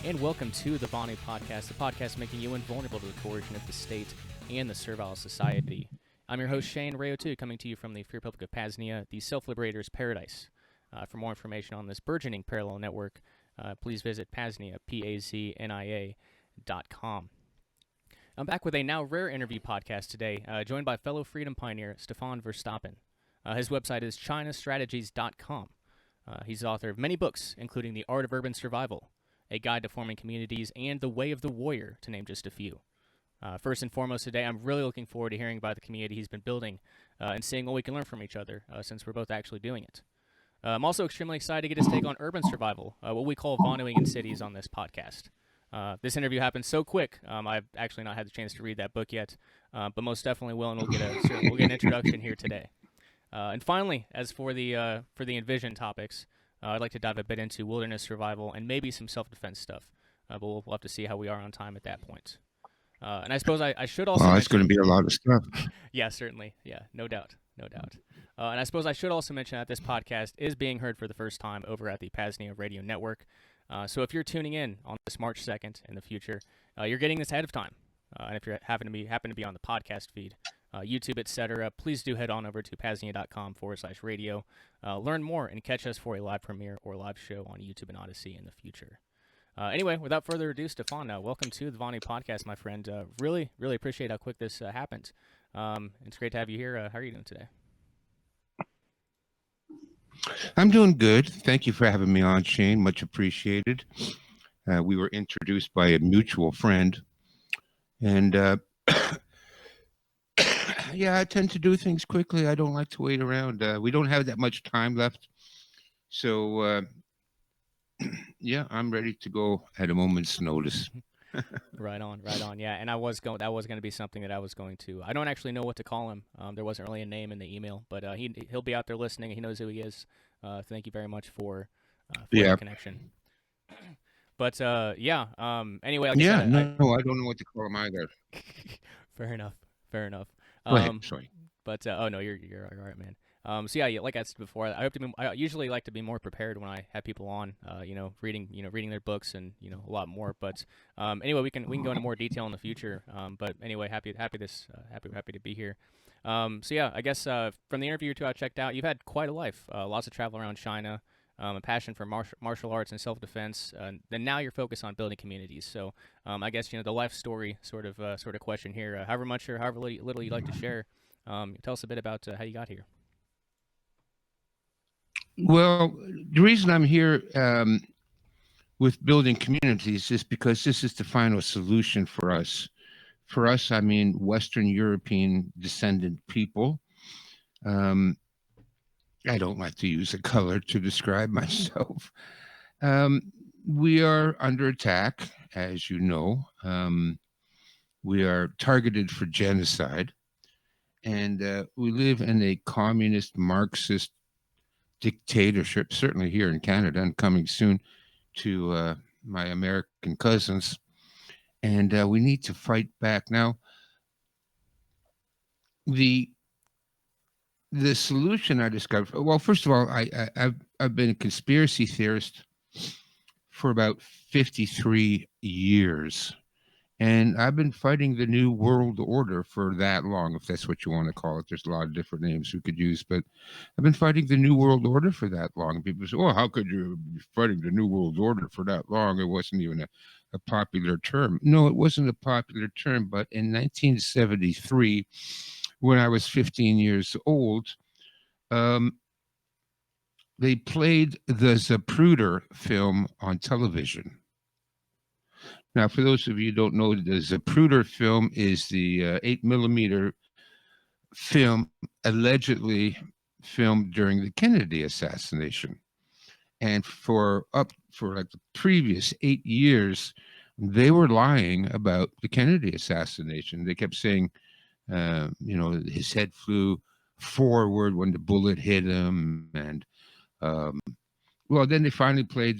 and welcome to the Vonu Podcast, the podcast making you invulnerable to the coercion of the state and the servile society. I'm your host, Shane Rayo2, coming to you from the Free Republic of PAZNIA, the Self-Liberator's Paradise. For more information on this burgeoning parallel network, please visit PAZNIA, PAZNIA.com. I'm back with a now rare interview podcast today, joined by fellow freedom pioneer Stefan Verstappen. His website is chinastrategies.com. He's the author of many books, including The Art of Urban Survival, A Guide to Forming Communities, and The Way of the Warrior, to name just a few. First and foremost today, I'm really looking forward to hearing about the community he's been building and seeing what we can learn from each other, since we're both actually doing it. I'm also extremely excited to get his take on urban survival, what we call vonuing in cities on this podcast. This interview happened so quick, I've actually not had the chance to read that book yet, but most definitely will, and we'll get an introduction here today. And finally, as for the Envision topics, I'd like to dive a bit into wilderness survival and maybe some self-defense stuff, but we'll have to see how we are on time at that point. And I suppose I should also it's going to be a lot of stuff. Yeah, certainly. Yeah, no doubt. And I suppose I should also mention that this podcast is being heard for the first time over at the PAZNIA Radio Network. So if you're tuning in on this March 2nd in the future, you're getting this ahead of time. And if you happen to be on the podcast feed, YouTube, etc., please do head on over to PAZNIA.com/radio. Learn more and catch us for a live premiere or live show on YouTube and Odyssey in the future. Anyway, without further ado, Stefan, welcome to the Vonu Podcast, my friend. Really appreciate how quick this happened. It's great to have you here. How are you doing today? I'm doing good. Thank you for having me on, Shane. Much appreciated. We were introduced by a mutual friend. And yeah, I tend to do things quickly. I don't like to wait around. We don't have that much time left. So, yeah, I'm ready to go at a moment's notice. Right on. Yeah, and that was going to be something that I was going to. I don't actually know what to call him. There wasn't really a name in the email, but he'll be out there listening. He knows who he is. Thank you very much for the connection. But yeah. Anyway, like I don't know what to call him either. Fair enough. Go ahead. Sorry. But oh no, you're all right, man. So yeah, like I said before, I usually like to be more prepared when I have people on, reading their books and a lot more. But anyway, we can go into more detail in the future. But anyway, happy to be here. So yeah, I guess from the interview or two I checked out, you've had quite a life. Lots of travel around China, a passion for martial arts and self-defense. Then now you're focused on building communities. So I guess the life story sort of question here. However much or however little you'd like to share, tell us a bit about how you got here. Well, the reason I'm here with building communities is because this is the final solution for us. For us, I mean Western European descendant people. I don't like to use a color to describe myself. We are under attack, as you know. We are targeted for genocide. And we live in a communist, Marxist dictatorship, certainly here in Canada, and coming soon to my American cousins. And we need to fight back. Now, the solution I discovered, well, first of all, I've been a conspiracy theorist for about 53 years. And I've been fighting the New World Order for that long, if that's what you want to call it. There's a lot of different names we could use, but I've been fighting the New World Order for that long. People say, well, how could you be fighting the New World Order for that long? It wasn't even a popular term. No, it wasn't a popular term, but in 1973, when I was 15 years old, they played the Zapruder film on television. Now, for those of you who don't know, the Zapruder film is the 8mm film allegedly filmed during the Kennedy assassination. And for like the previous 8 years, they were lying about the Kennedy assassination. They kept saying, his head flew forward when the bullet hit him. And, then they finally played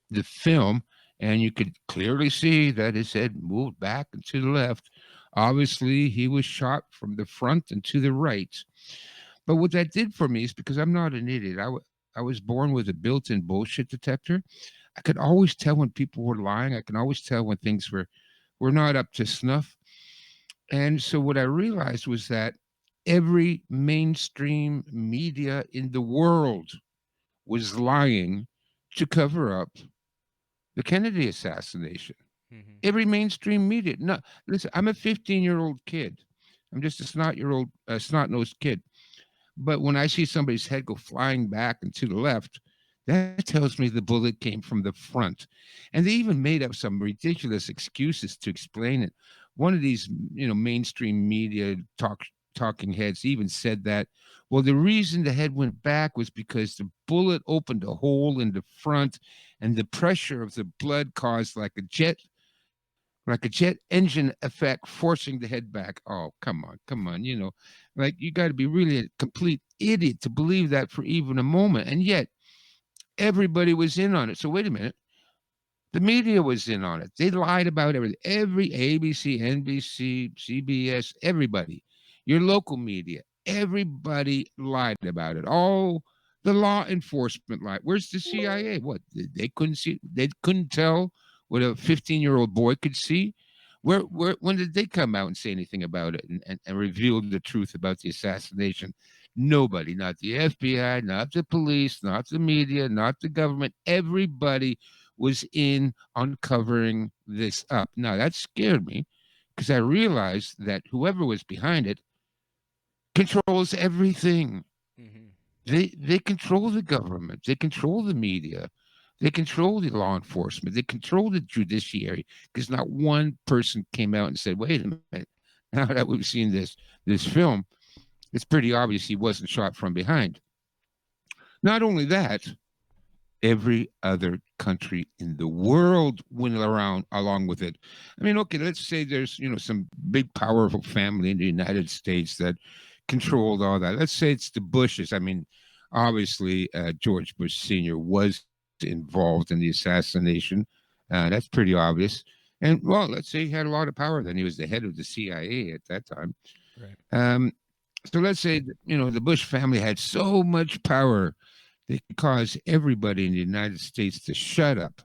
the film, and you could clearly see that his head moved back and to the left. Obviously, he was shot from the front and to the right. But what that did for me is, because I'm not an idiot, I was born with a built-in bullshit detector. I could always tell when people were lying. I can always tell when things were not up to snuff. And so what I realized was that every mainstream media in the world was lying to cover up the Kennedy assassination. Mm-hmm. Every mainstream media. No, listen, I'm a 15-year-old kid. I'm just a snot-nosed kid. But when I see somebody's head go flying back and to the left, that tells me the bullet came from the front. And they even made up some ridiculous excuses to explain it. One of these, mainstream media talking heads even said that, well, the reason the head went back was because the bullet opened a hole in the front and the pressure of the blood caused like a jet engine effect, forcing the head back. Oh, come on, like you got to be really a complete idiot to believe that for even a moment. And yet everybody was in on it. So wait a minute. The media was in on it. They lied about everything. Every ABC, NBC, CBS, everybody, your local media, everybody lied about it. All the law enforcement lied. Where's the CIA? What, they couldn't see? They couldn't tell what a 15-year-old boy could see. When did they come out and say anything about it and reveal the truth about the assassination? Nobody, not the FBI, not the police, not the media, not the government. Everybody was in on covering this up. Now that scared me because I realized that whoever was behind it controls everything. Mm-hmm. They control the government, they control the media, they control the law enforcement, they control the judiciary, because not one person came out and said, wait a minute, now that we've seen this film, it's pretty obvious he wasn't shot from behind. Not only that, every other country in the world went around along with it. I mean, okay, let's say there's some big powerful family in the United States that controlled all that. Let's say it's the Bushes. I mean, obviously George Bush Sr. was involved in the assassination. That's pretty obvious. And well, let's say he had a lot of power. Then he was the head of the CIA at that time. Right. Um, so let's say that, the Bush family had so much power they could cause everybody in the United States to shut up.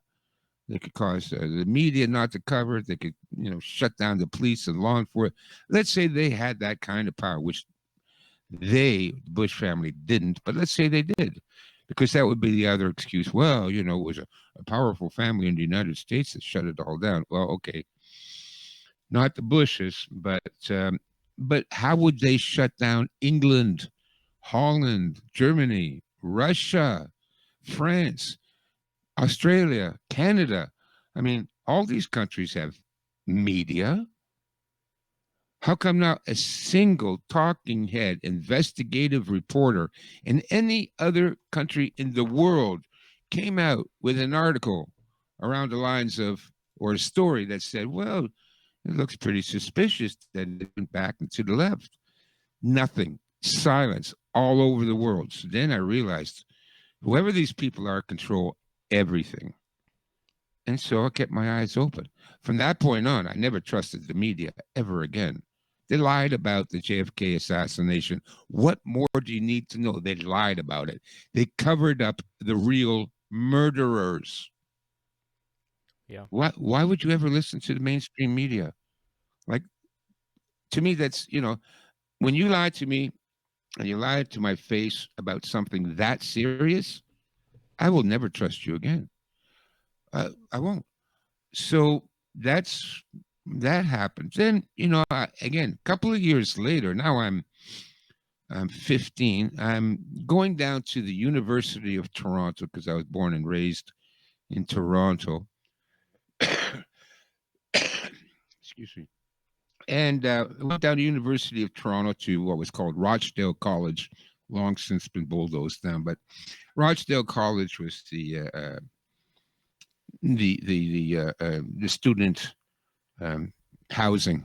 They could cause the media not to cover it. They could, shut down the police and law enforcement. Let's say they had that kind of power, which the Bush family didn't, but let's say they did, because that would be the other excuse. Well, it was a powerful family in the United States that shut it all down. Well, okay, not the Bushes, but how would they shut down England, Holland, Germany, Russia, France, Australia, Canada? I mean, all these countries have media. How come not a single talking head investigative reporter in any other country in the world came out with an article around the lines of, or a story that said, well, it looks pretty suspicious that it went back and to the left? Nothing. Silence all over the world. So then I realized whoever these people are control everything. And so I kept my eyes open. From that point on, I never trusted the media ever again. They lied about the JFK assassination. What more do you need to know? They lied about it. They covered up the real murderers. Yeah. Why would you ever listen to the mainstream media? Like, to me, that's, when you lie to me and you lie to my face about something that serious, I will never trust you again. I won't. So that happened. Then, again, a couple of years later, now I'm 15. I'm going down to the University of Toronto because I was born and raised in Toronto. Excuse me. And I went down to University of Toronto to what was called Rochdale College, long since been bulldozed down. But Rochdale College was the student um, housing,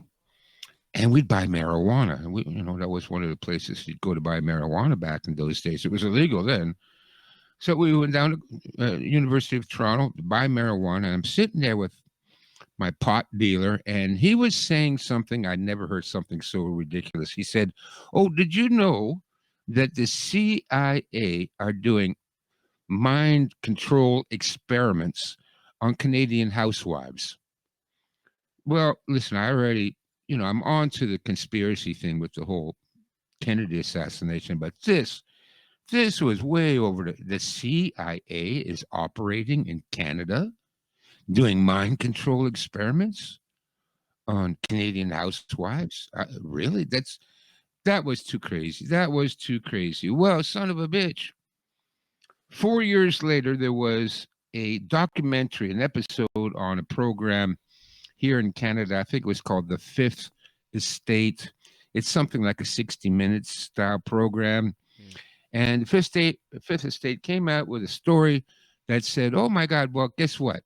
and we'd buy marijuana. And that was one of the places you'd go to buy marijuana back in those days. It was illegal then. So we went down to University of Toronto to buy marijuana. I'm sitting there with my pot dealer, and he was saying something. I'd never heard something so ridiculous. He said, "Oh, did you know that the CIA are doing mind control experiments on Canadian housewives. Well, listen, I already, I'm on to the conspiracy thing with the whole Kennedy assassination, but this was way over the CIA is operating in Canada, doing mind control experiments on Canadian housewives. Really? That was too crazy. That was too crazy. Well, son of a bitch. 4 years later, there was a documentary, an episode on a program here in Canada. I think it was called The Fifth Estate. It's something like a 60 minutes style program. And the Fifth Estate came out with a story that said, oh my God, well, guess what?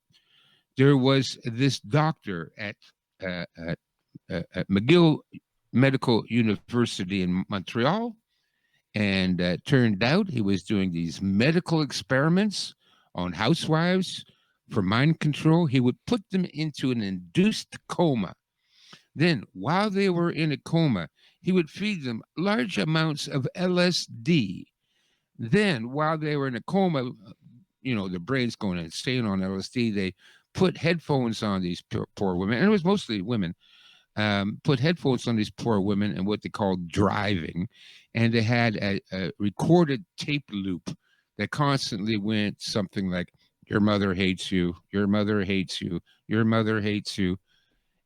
There was this doctor at McGill Medical University in Montreal. And turned out he was doing these medical experiments on housewives for mind control. He would put them into an induced coma. Then, while they were in a coma, he would feed them large amounts of LSD. Then, while they were in a coma, the brain's going insane on LSD. They put headphones on these poor women, and it was mostly women. Put headphones on these poor women and what they called driving. And they had a recorded tape loop that constantly went something like, your mother hates you, your mother hates you, your mother hates you.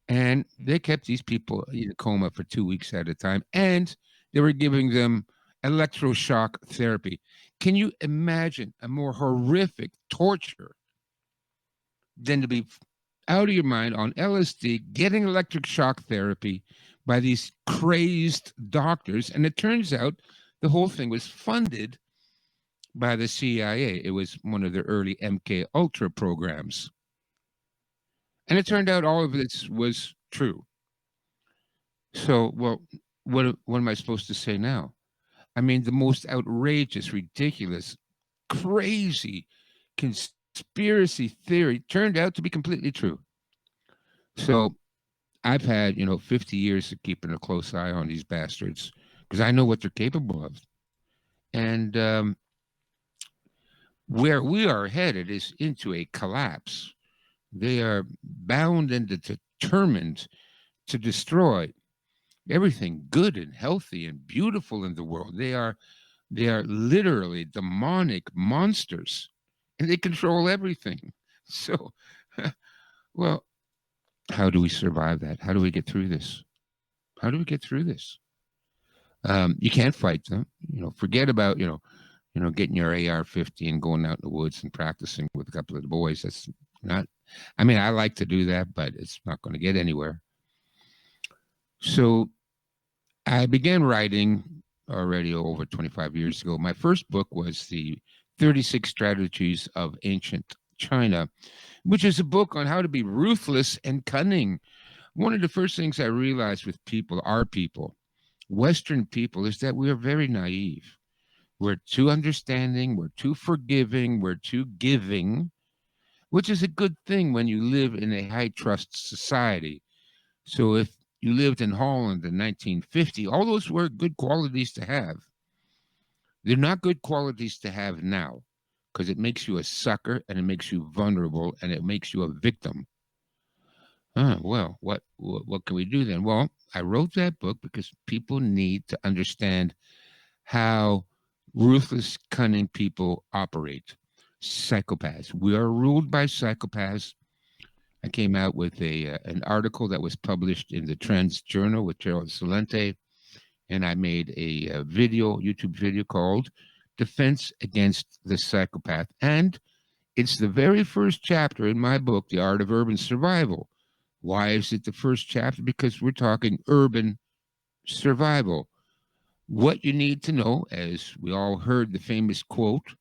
And they kept these people in a coma for 2 weeks at a time. And they were giving them electroshock therapy. Can you imagine a more horrific torture than to be out of your mind on LSD, getting electric shock therapy by these crazed doctors? And it turns out the whole thing was funded by the CIA. It was one of the early MK Ultra programs. And it turned out all of this was true. So, well, what am I supposed to say now? I mean, the most outrageous, ridiculous, crazy conspiracy theory turned out to be completely true. So I've had, 50 years of keeping a close eye on these bastards because I know what they're capable of. And where we are headed is into a collapse. They are bound and determined to destroy everything good and healthy and beautiful in the world. They are literally demonic monsters, and they control everything. So, well, how do we survive that? How do we get through this? How do we get through this? You can't fight them. Forget about getting your AR-50 and going out in the woods and practicing with a couple of the boys. That's not. I mean, I like to do that, but it's not going to get anywhere. So I began writing already over 25 years ago. My first book was the 36 Strategies of Ancient China, which is a book on how to be ruthless and cunning. One of the first things I realized with our people, Western people, is that we are very naive. We're too understanding, we're too forgiving, we're too giving, which is a good thing when you live in a high trust society. So if you lived in Holland in 1950, all those were good qualities to have. They're not good qualities to have now because it makes you a sucker and it makes you vulnerable and it makes you a victim. Well, what can we do then? Well, I wrote that book because people need to understand how ruthless, cunning people operate. Psychopaths. We are ruled by psychopaths. I came out with an article that was published in the Trends Journal with Gerald Celente, and I made a YouTube video called Defense Against the Psychopath. And it's the very first chapter in my book, The Art of Urban Survival. Why is it the first chapter? Because we're talking urban survival. What you need to know, as we all heard the famous quote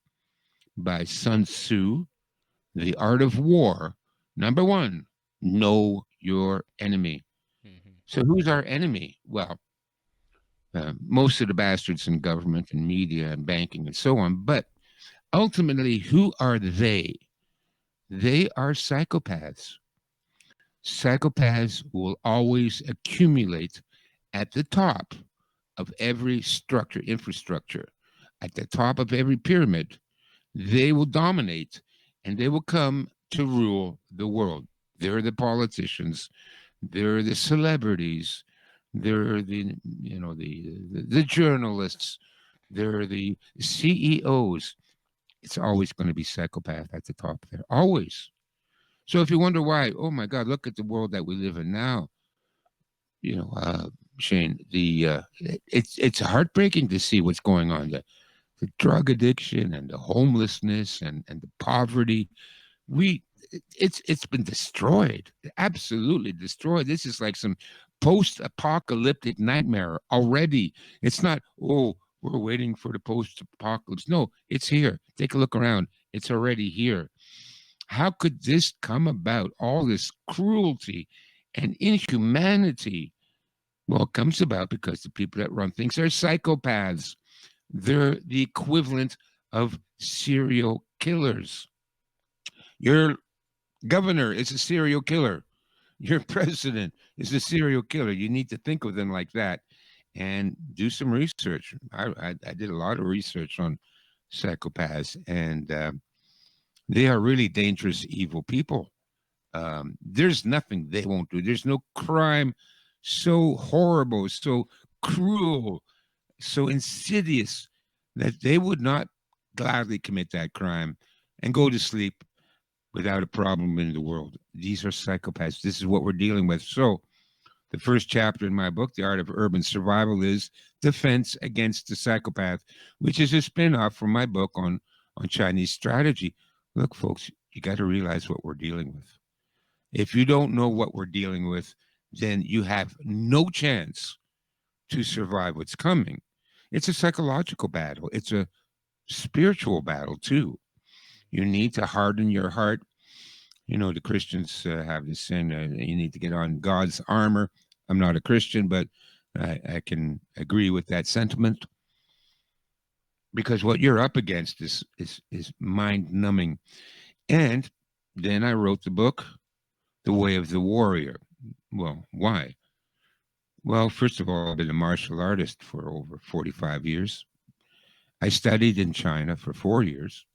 by Sun Tzu, The Art of War, number one, know your enemy. Mm-hmm. So who's our enemy? Well, most of the bastards in government and media and banking and so on. But ultimately, who are they? They are psychopaths. Psychopaths will always accumulate at the top of every infrastructure, at the top of every pyramid. They will dominate, and they will come to rule the world. They're the politicians. They're the celebrities. They're the journalists. They're the CEOs. It's always going to be psychopath at the top there. Always. So if you wonder why, oh my God, look at the world that we live in now. You know, Shane, it's heartbreaking to see what's going on. The drug addiction and the homelessness and the poverty. We it's been destroyed, absolutely destroyed. This is like some post-apocalyptic nightmare already. It's not, oh, we're waiting for the post-apocalypse. No, it's here. Take a look around. It's already here. How could this come about? All this cruelty and inhumanity. Well, it comes about because the people that run things are psychopaths. They're the equivalent of serial killers. Your governor is a serial killer. Your president is a serial killer. You need to think of them like that and do some research. I did a lot of research on psychopaths, and they are really dangerous, evil people. There's nothing they won't do. There's no crime so horrible, so cruel, so insidious that they would not gladly commit that crime and go to sleep without a problem in the world. These are psychopaths. This is what we're dealing with. So the first chapter in my book, The Art of Urban Survival, is Defense Against the Psychopath, which is a spin-off from my book on Chinese strategy. Look, folks, you got to realize what we're dealing with. If you don't know what we're dealing with, then you have no chance to survive what's coming. It's a psychological battle. It's a spiritual battle, too. You need to harden your heart. You know, the Christians have this saying, you need to get on God's armor. I'm not a Christian, but I can agree with that sentiment, because what you're up against is mind-numbing. And then I wrote the book, The Way of the Warrior. Well, why? Well, first of all, I've been a martial artist for over 45 years. I studied in China for 4 years.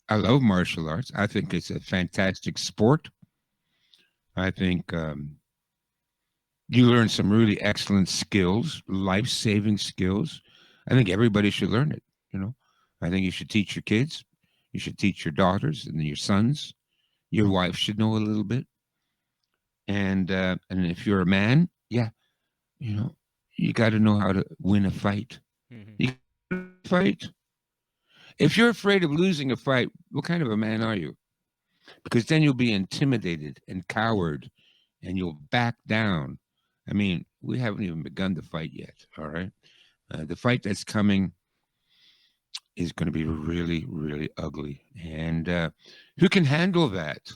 I love martial arts. I think it's a fantastic sport. I think you learn some really excellent skills, life-saving skills. I think everybody should learn it. You know, I think you should teach your kids. You should teach your daughters and your sons. Your wife should know a little bit. And if you're a man, yeah, you know, you got to know how to win a fight. Mm-hmm. You gotta fight. If you're afraid of losing a fight, what kind of a man are you? Because then you'll be intimidated and coward, and you'll back down. I mean, we haven't even begun the fight yet. All right, the fight that's coming is going to be really, really ugly. And who can handle that?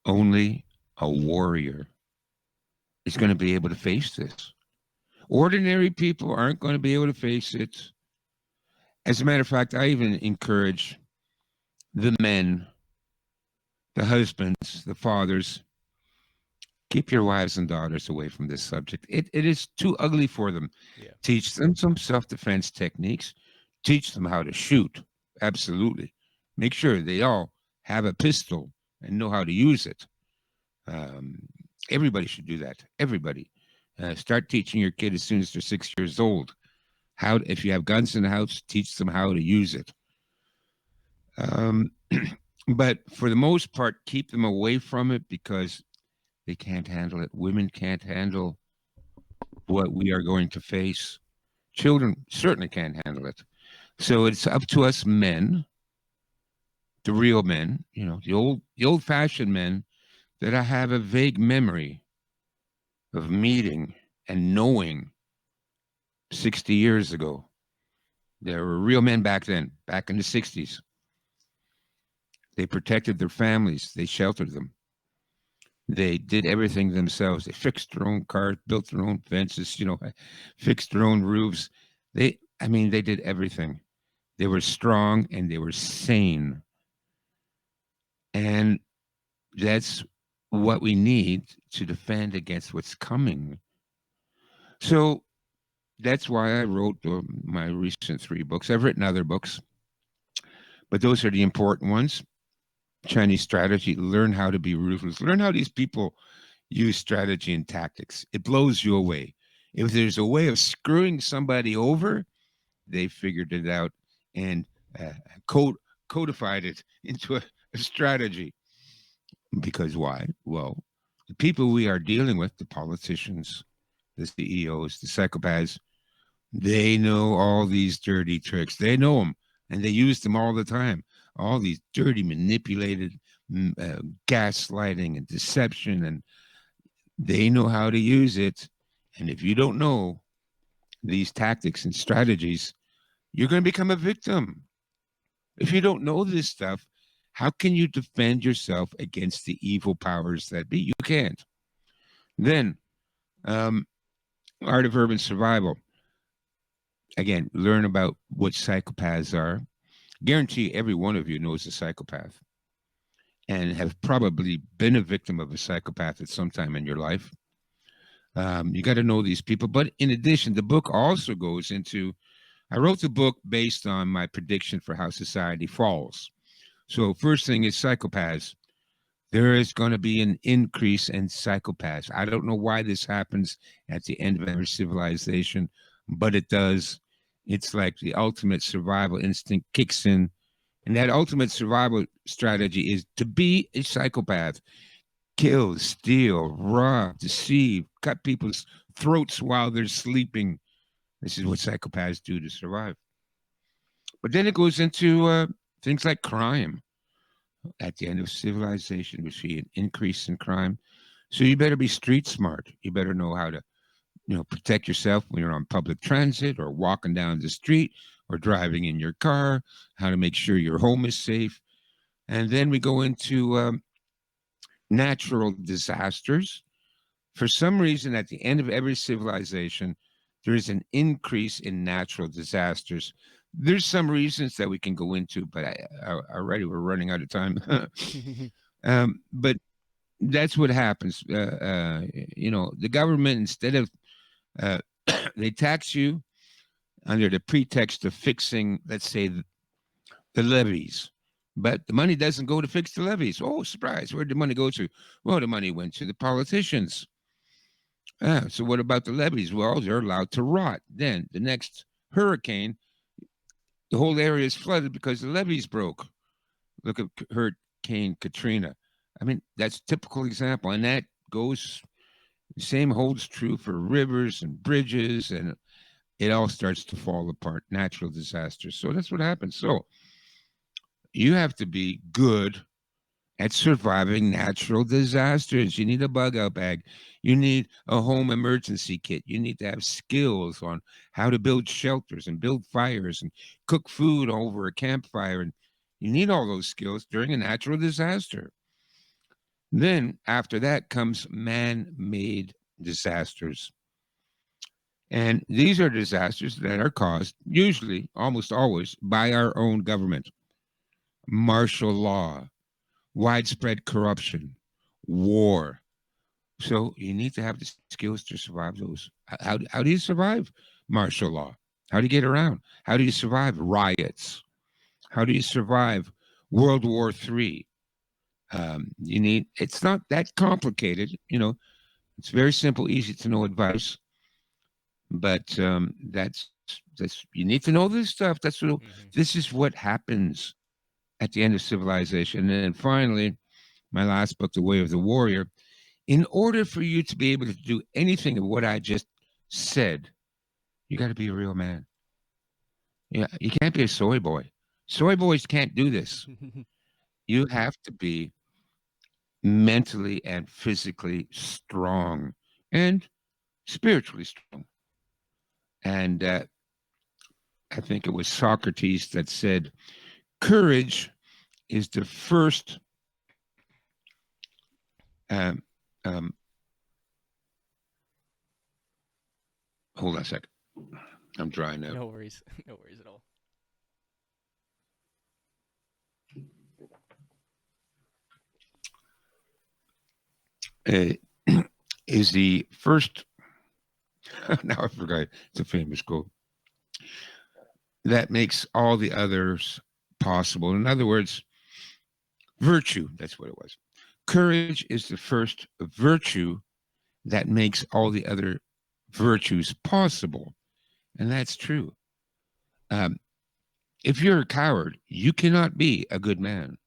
Only a warrior is going to be able to face this. Ordinary people aren't going to be able to face it. As a matter of fact, I even encourage the men, the husbands, the fathers, keep your wives and daughters away from this subject. It is too ugly for them. Yeah. Teach them some self-defense techniques. Teach them how to shoot. Absolutely. Make sure they all have a pistol and know how to use it. Everybody should do that. Everybody. Start teaching your kid as soon as they're 6 years old. How, if you have guns in the house, teach them how to use it. But for the most part, keep them away from it, because they can't handle it. Women can't handle what we are going to face. Children certainly can't handle it. So it's up to us men, the real men, you know, the old-fashioned men that I have a vague memory of meeting and knowing 60 years ago. There were real men back then, back in the 60s. They protected their families. They sheltered them. They did everything themselves. They fixed their own cars, built their own fences, you know, fixed their own roofs. They did everything. They were strong and they were sane. And that's what we need to defend against what's coming. So that's why I wrote my recent 3 books. I've written other books. but those are the important ones. Chinese strategy, learn how to be ruthless. Learn how these people use strategy and tactics. It blows you away. If there's a way of screwing somebody over, they figured it out and uh, codified it into a strategy. Because why? Well, the people we are dealing with, the politicians, the CEOs, the psychopaths, they know all these dirty tricks. They know them, and they use them all the time. All these dirty, manipulated, gaslighting and deception, and they know how to use it. And if you don't know these tactics and strategies, you're going to become a victim. If you don't know this stuff, how can you defend yourself against the evil powers that be? You can't. Then, art of urban survival. Again, learn about what psychopaths are. Guarantee every one of you knows a psychopath and have probably been a victim of a psychopath at some time in your life. You got to know these people. But in addition, the book also goes into, I wrote the book based on my prediction for how society falls. So first thing is psychopaths. There is going to be an increase in psychopaths. I don't know why this happens at the end of every civilization, but it does. It's like the ultimate survival instinct kicks in. And that ultimate survival strategy is to be a psychopath. Kill, steal, rob, deceive, cut people's throats while they're sleeping. This is what psychopaths do to survive. But then it goes into things like crime. At the end of civilization, we see an increase in crime. So you better be street smart. You better know how to, protect yourself when you're on public transit or walking down the street or driving in your car, how to make sure your home is safe. And then we go into natural disasters. For some reason, at the end of every civilization, there is an increase in natural disasters. There's some reasons that we can go into, but already we're running out of time. But that's what happens. The government, instead of, they tax you under the pretext of fixing, let's say, the levees. But the money doesn't go to fix the levees. Oh, surprise. Where'd the money go to? Well, the money went to the politicians. So what about the levees? Well, they're allowed to rot. Then the next hurricane, the whole area is flooded because the levees broke. Look at Hurricane Katrina. I mean, that's a typical example. And that goes, the same holds true for rivers and bridges, and it all starts to fall apart, natural disasters. So that's what happens. So you have to be good at surviving natural disasters. You need a bug out bag. You need a home emergency kit. You need to have skills on how to build shelters and build fires and cook food over a campfire. And you need all those skills during a natural disaster. Then after that comes man-made disasters. And these are disasters that are caused usually, almost always, by our own government. Martial law, widespread corruption, war. So you need to have the skills to survive those. How do you survive martial law? How do you get around? How do you survive riots? How do you survive World War III? It's not that complicated. It's very simple, easy to know advice. But that's you need to know this stuff. This is what happens at the end of civilization. And then finally, my last book, The Way of the Warrior. In order for you to be able to do anything of what I just said, you got to be a real man. Yeah, you can't be a soy boy. Soy boys can't do this. You have to be mentally and physically strong and spiritually strong. And I think it was Socrates that said, courage is the first hold on a second. I'm dry now. No worries. No worries at all. Is the first, now I forgot, it's a famous quote, that makes all the others possible. In other words, virtue, that's what it was. Courage is the first virtue that makes all the other virtues possible. And that's true. Um, if you're a coward, you cannot be a good man.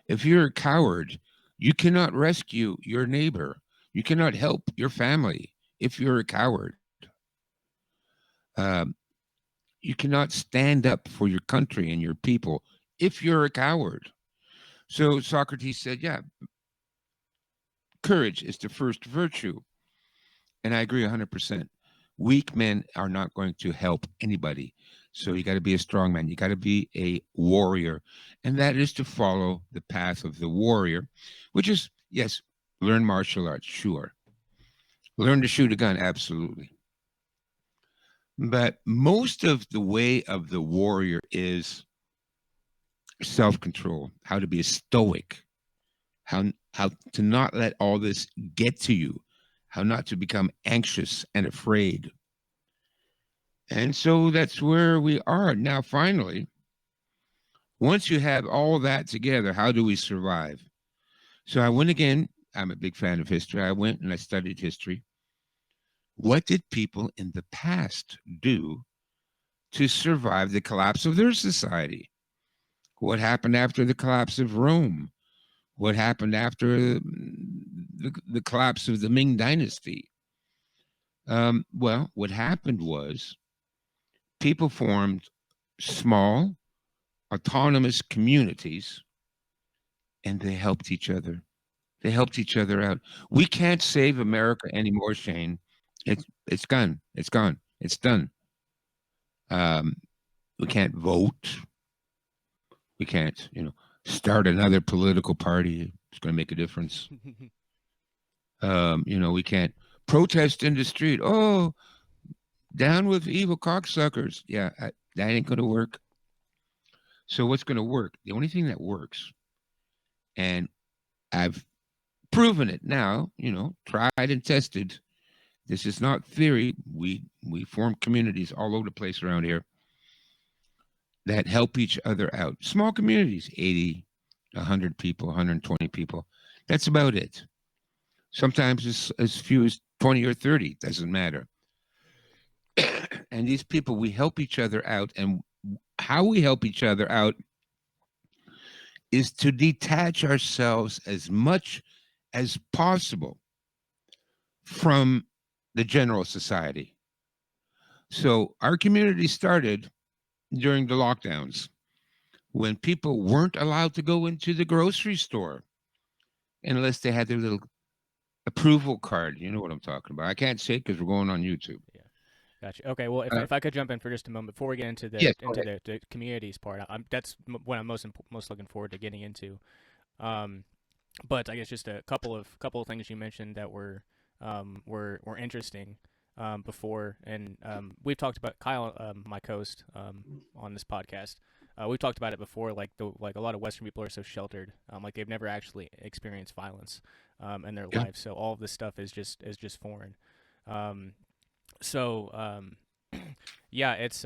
If you're a coward, you cannot rescue your neighbor. You cannot help your family if you're a coward. Um, you cannot stand up for your country and your people if you're a coward. So Socrates said, yeah, courage is the first virtue. And I agree 100%. Weak men are not going to help anybody. So you got to be a strong man. You got to be a warrior. And that is to follow the path of the warrior, which is, yes, learn martial arts, sure. Learn to shoot a gun, absolutely. But most of the way of the warrior is self-control, how to be a stoic, how to not let all this get to you, how not to become anxious and afraid. And so that's where we are now. Finally, once you have all that together, how do we survive? So I went again. I'm a big fan of history. I went and I studied history. What did people in the past do to survive the collapse of their society? What happened after the collapse of Rome? What happened after the collapse of the Ming Dynasty? Well, what happened was people formed small, autonomous communities, and they helped each other. They helped each other out. We can't save America anymore, Shane. It's gone. It's gone. It's done. We can't vote. We can't, start another political party. It's going to make a difference. We can't protest in the street. Oh, down with evil cocksuckers. Yeah, that ain't going to work. So what's going to work? The only thing that works, and I've proven it now, tried and tested. This is not theory. We form communities all over the place around here that help each other out. Small communities, 80, 100 people, 120 people. That's about it. Sometimes as few as 20 or 30, doesn't matter. And these people, we help each other out. And how we help each other out is to detach ourselves as much as possible from the general society. So our community started during the lockdowns when people weren't allowed to go into the grocery store unless they had their little approval card. You know what I'm talking about. I can't say it because we're going on YouTube. Yeah. Gotcha. Okay. Well, if I could jump in for just a moment before we get into Yes, the communities part, that's what I'm most looking forward to getting into. But I guess just a couple of things you mentioned that were interesting before, and we've talked about Kyle, my co-host on this podcast. We've talked about it before. Like a lot of Western people are so sheltered, like they've never actually experienced violence in their life. So all of this stuff is just foreign. Yeah, it's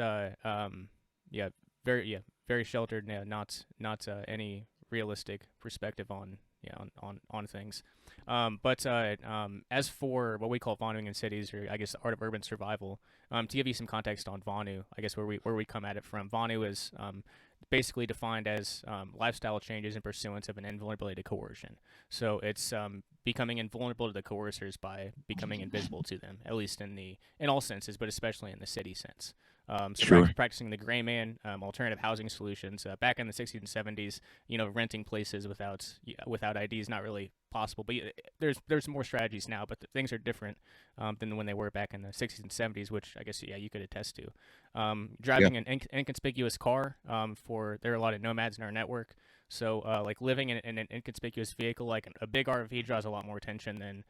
very sheltered. Yeah, not any realistic perspective on things. But as for what we call vonuing in cities, or I guess the art of urban survival, to give you some context on Vonu, I guess where we come at it from, Vonu is basically defined as lifestyle changes in pursuance of an invulnerability to coercion. So it's becoming invulnerable to the coercers by becoming invisible to them, at least in all senses, but especially in the city sense. Sure. Practicing the gray man, alternative housing solutions. Back in the 60s and 70s, renting places without ID is not really possible. But there's more strategies now, but things are different than when they were back in the 60s and 70s, which I guess you could attest to. Driving an inconspicuous car. There are a lot of nomads in our network. So like living in an inconspicuous vehicle, like a big RV, draws a lot more attention than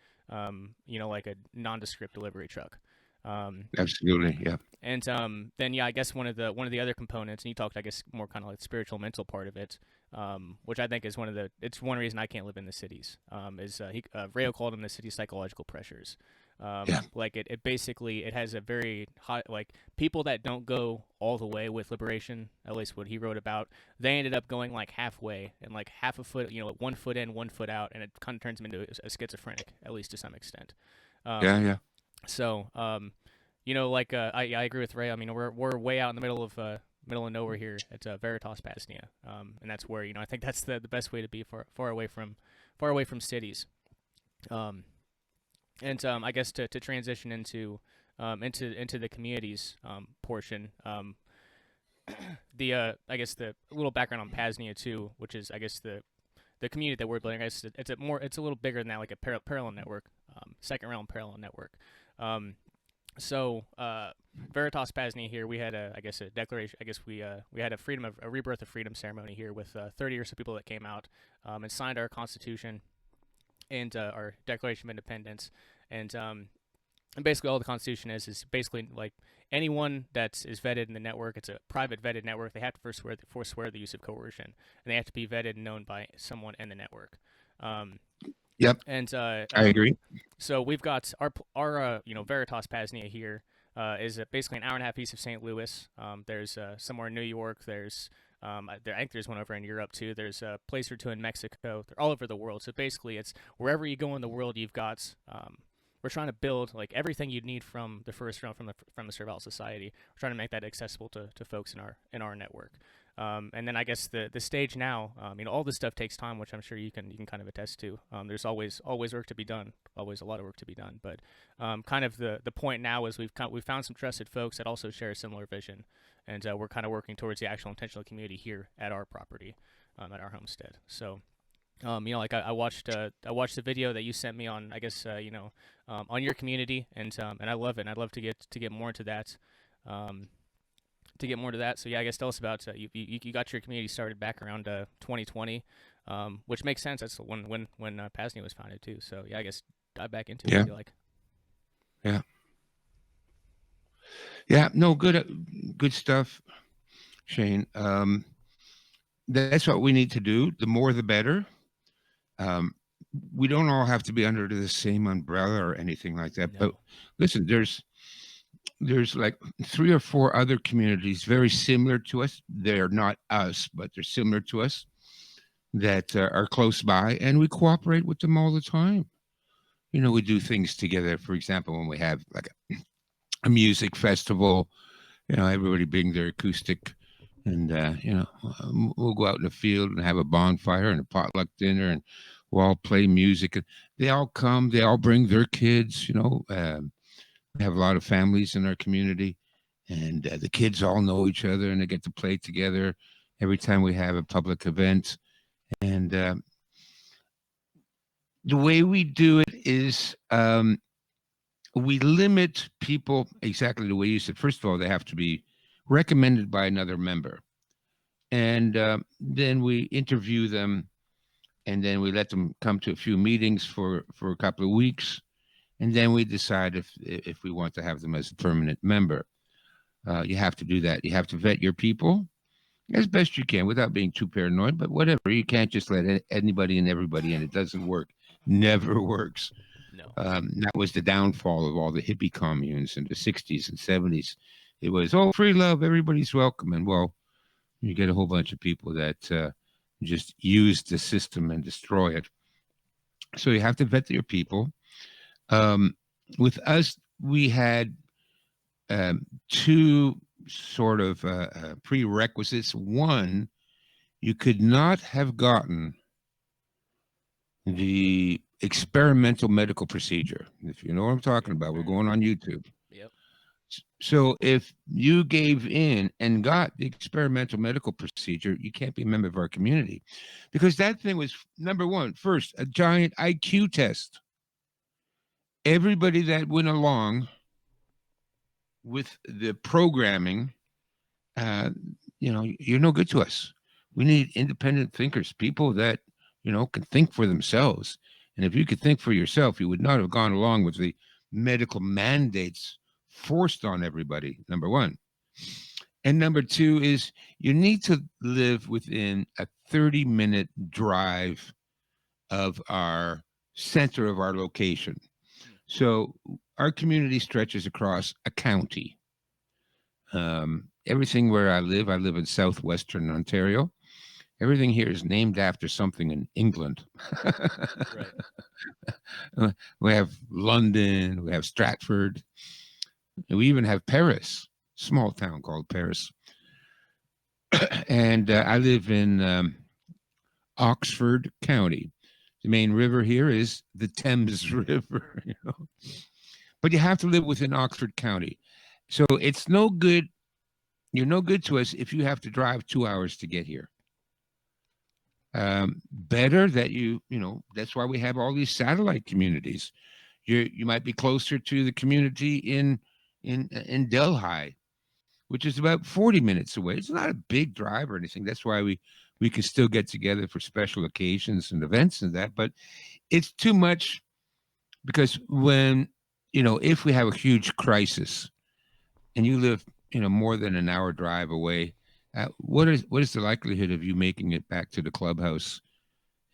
like a nondescript delivery truck. Absolutely, yeah. And then I guess one of the other components, and you talked, I guess, more kind of like the spiritual mental part of it, which I think is it's one reason I can't live in the cities. Rayo called them the city psychological pressures. Yeah. Like it basically it has a very high, like people that don't go all the way with liberation, at least what he wrote about, they ended up going like halfway and like half a foot, you know, like 1 foot in, 1 foot out, and it kind of turns them into a schizophrenic, at least to some extent. Yeah. Um, Yeah. so you know, like I agree with Ray. I mean, we're way out in the middle of nowhere here at Veritas PAZNIA, and that's where, you know, I think that's the best way to be, far away from cities. Um, and I guess to transition into the communities portion, the I guess the little background on PAZNIA too, which is I guess the community that we're building. I guess it's a little bigger than that, like a parallel network, second realm parallel network. Um, so Veritas PAZNIA here, we had I guess a declaration. I guess we had a rebirth of freedom ceremony here with 30 or so people that came out and signed our Constitution and our Declaration of Independence, and basically all the Constitution is basically like anyone that is vetted in the network. It's a private vetted network. They have to forswear the use of coercion, and they have to be vetted and known by someone in the network. Um, Yep. and I agree. so we've got our you know, Veritas PAZNIA here is basically an hour and a half east of St. Louis. There's somewhere in New York. There's I think there's one over in Europe too. There's a place or two in Mexico. They're all over the world. So basically, it's wherever you go in the world, you've got. We're trying to build like everything you'd need from the first round from the Survival Society. We're trying to make that accessible to folks in our network. And then I guess the stage now, you know, all this stuff takes time, which I'm sure you can kind of attest to. There's always work to be done, always a lot of work to be done. But kind of the point now is we've found some trusted folks that also share a similar vision, and we're kind of working towards the actual intentional community here at our property, at our homestead. So. You know, like I watched the video that you sent me on, I guess, you know, on your community, and I love it. And I'd love to get more into that. So yeah, I guess tell us about you got your community started back around 2020, which makes sense. That's when PAZNIA was founded too. So yeah, I guess dive back into it if you like. Yeah. Yeah. No, good stuff, Shane. That's what we need to do. The more, the better. We don't all have to be under the same umbrella or anything like that. No. But listen, there's like 3 or 4 other communities very similar to us. They're not us, but they're similar to us that are close by, and we cooperate with them all the time. You know, we do things together. For example, when we have like a music festival, you know, everybody bring their acoustic, and you know, we'll go out in the field and have a bonfire and a potluck dinner, and we'll all play music. And they all come, they all bring their kids. You know, we have a lot of families in our community, and the kids all know each other, and they get to play together every time we have a public event. And the way we do it is we limit people exactly the way you said. First of all, they have to be recommended by another member. And then we interview them, and then we let them come to a few meetings for a couple of weeks. And then we decide if we want to have them as a permanent member. You have to do that. You have to vet your people as best you can without being too paranoid, but whatever. You can't just let anybody and everybody in. It doesn't work. Never works. No. That was the downfall of all the hippie communes in the 60s and 70s. It was, oh, free love, everybody's welcome. And well, you get a whole bunch of people that just use the system and destroy it. So you have to vet your people. With us, we had 2 sort of prerequisites. One, you could not have gotten the experimental medical procedure. If you know what I'm talking about, we're going on YouTube. Yep. So if you gave in and got the experimental medical procedure, you can't be a member of our community, because that thing was, number one, first, a giant IQ test. Everybody that went along with the programming, you know, you're no good to us. We need independent thinkers, people that, you know, can think for themselves. And if you could think for yourself, you would not have gone along with the medical mandates forced on everybody, number one. And number 2 is you need to live within a 30-minute drive of our center of our location. So our community stretches across a county. Everything where I live in southwestern Ontario. Everything here is named after something in England. Right. We have London, we have Stratford, and we even have Paris, small town called Paris. And I live in Oxford County. The main river here is the Thames River, But you have to live within Oxford County. So it's no good. You're no good to us if you have to drive 2 hours to get here. Better that that's why we have all these satellite communities. You might be closer to the community in Delhi, which is about 40 minutes away. It's not a big drive or anything. That's why we can still get together for special occasions and events and that. But it's too much because when, if we have a huge crisis and you live, more than an hour drive away, what is the likelihood of you making it back to the clubhouse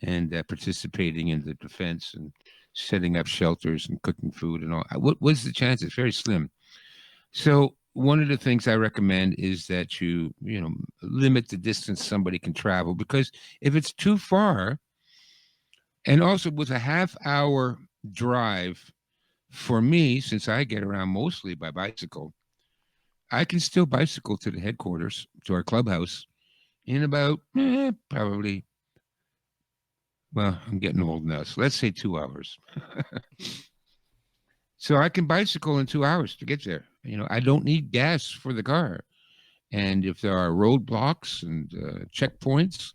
and participating in the defense and setting up shelters and cooking food and all? What's the chance? It's very slim. So one of the things I recommend is that you limit the distance somebody can travel, because if it's too far, and also with a half-hour drive for me, since I get around mostly by bicycle, I can still bicycle to the headquarters, to our clubhouse, in about probably, well, I'm getting old now, so let's say 2 hours. So I can bicycle in 2 hours to get there. I don't need gas for the car. And if there are roadblocks and checkpoints,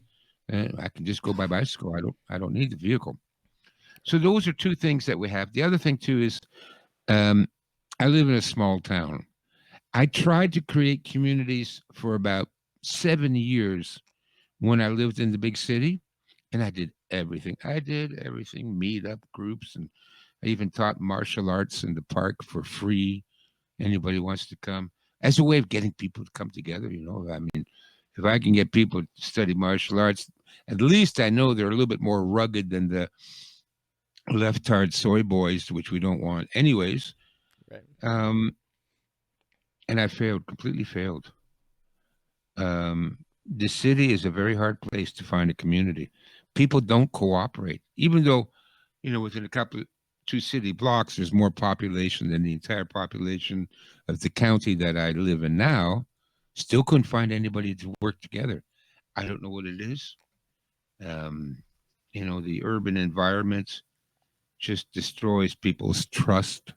I can just go by bicycle. I don't need the vehicle. So those are two things that we have. The other thing too is I live in a small town. I tried to create communities for about 7 years when I lived in the big city, and I did everything. Meetup groups, and I even taught martial arts in the park for free. Anybody wants to come, as a way of getting people to come together. I mean, if I can get people to study martial arts, at least I know they're a little bit more rugged than the left-tard soy boys, which we don't want anyways. Right. And I completely failed. The city is a very hard place to find a community. People don't cooperate, even though, within a couple of 2 city blocks, there's more population than the entire population of the county that I live in now. Still couldn't find anybody to work together. I don't know what it is. The urban environment just destroys people's trust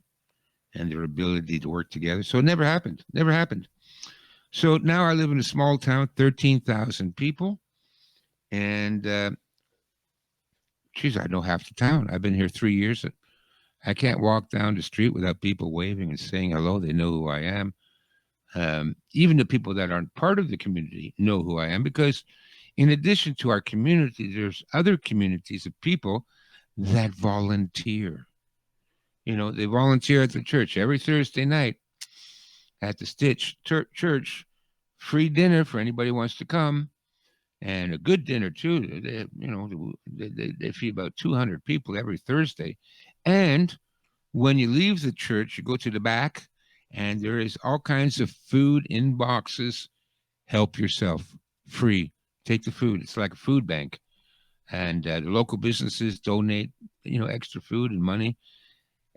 and their ability to work together. So it never happened. Never happened. So now I live in a small town, 13,000 people. And, geez, I know half the town. I've been here 3 years. I can't walk down the street without people waving and saying hello. They know who I am. Even the people that aren't part of the community know who I am, because in addition to our community, there's other communities of people that volunteer. They volunteer at the church every Thursday night at the Stitch Church. Free dinner for anybody who wants to come, and a good dinner too. They feed about 200 people every Thursday. And when you leave the church, you go to the back, and there is all kinds of food in boxes. Help yourself, free. Take the food. It's like a food bank. And the local businesses donate, extra food and money.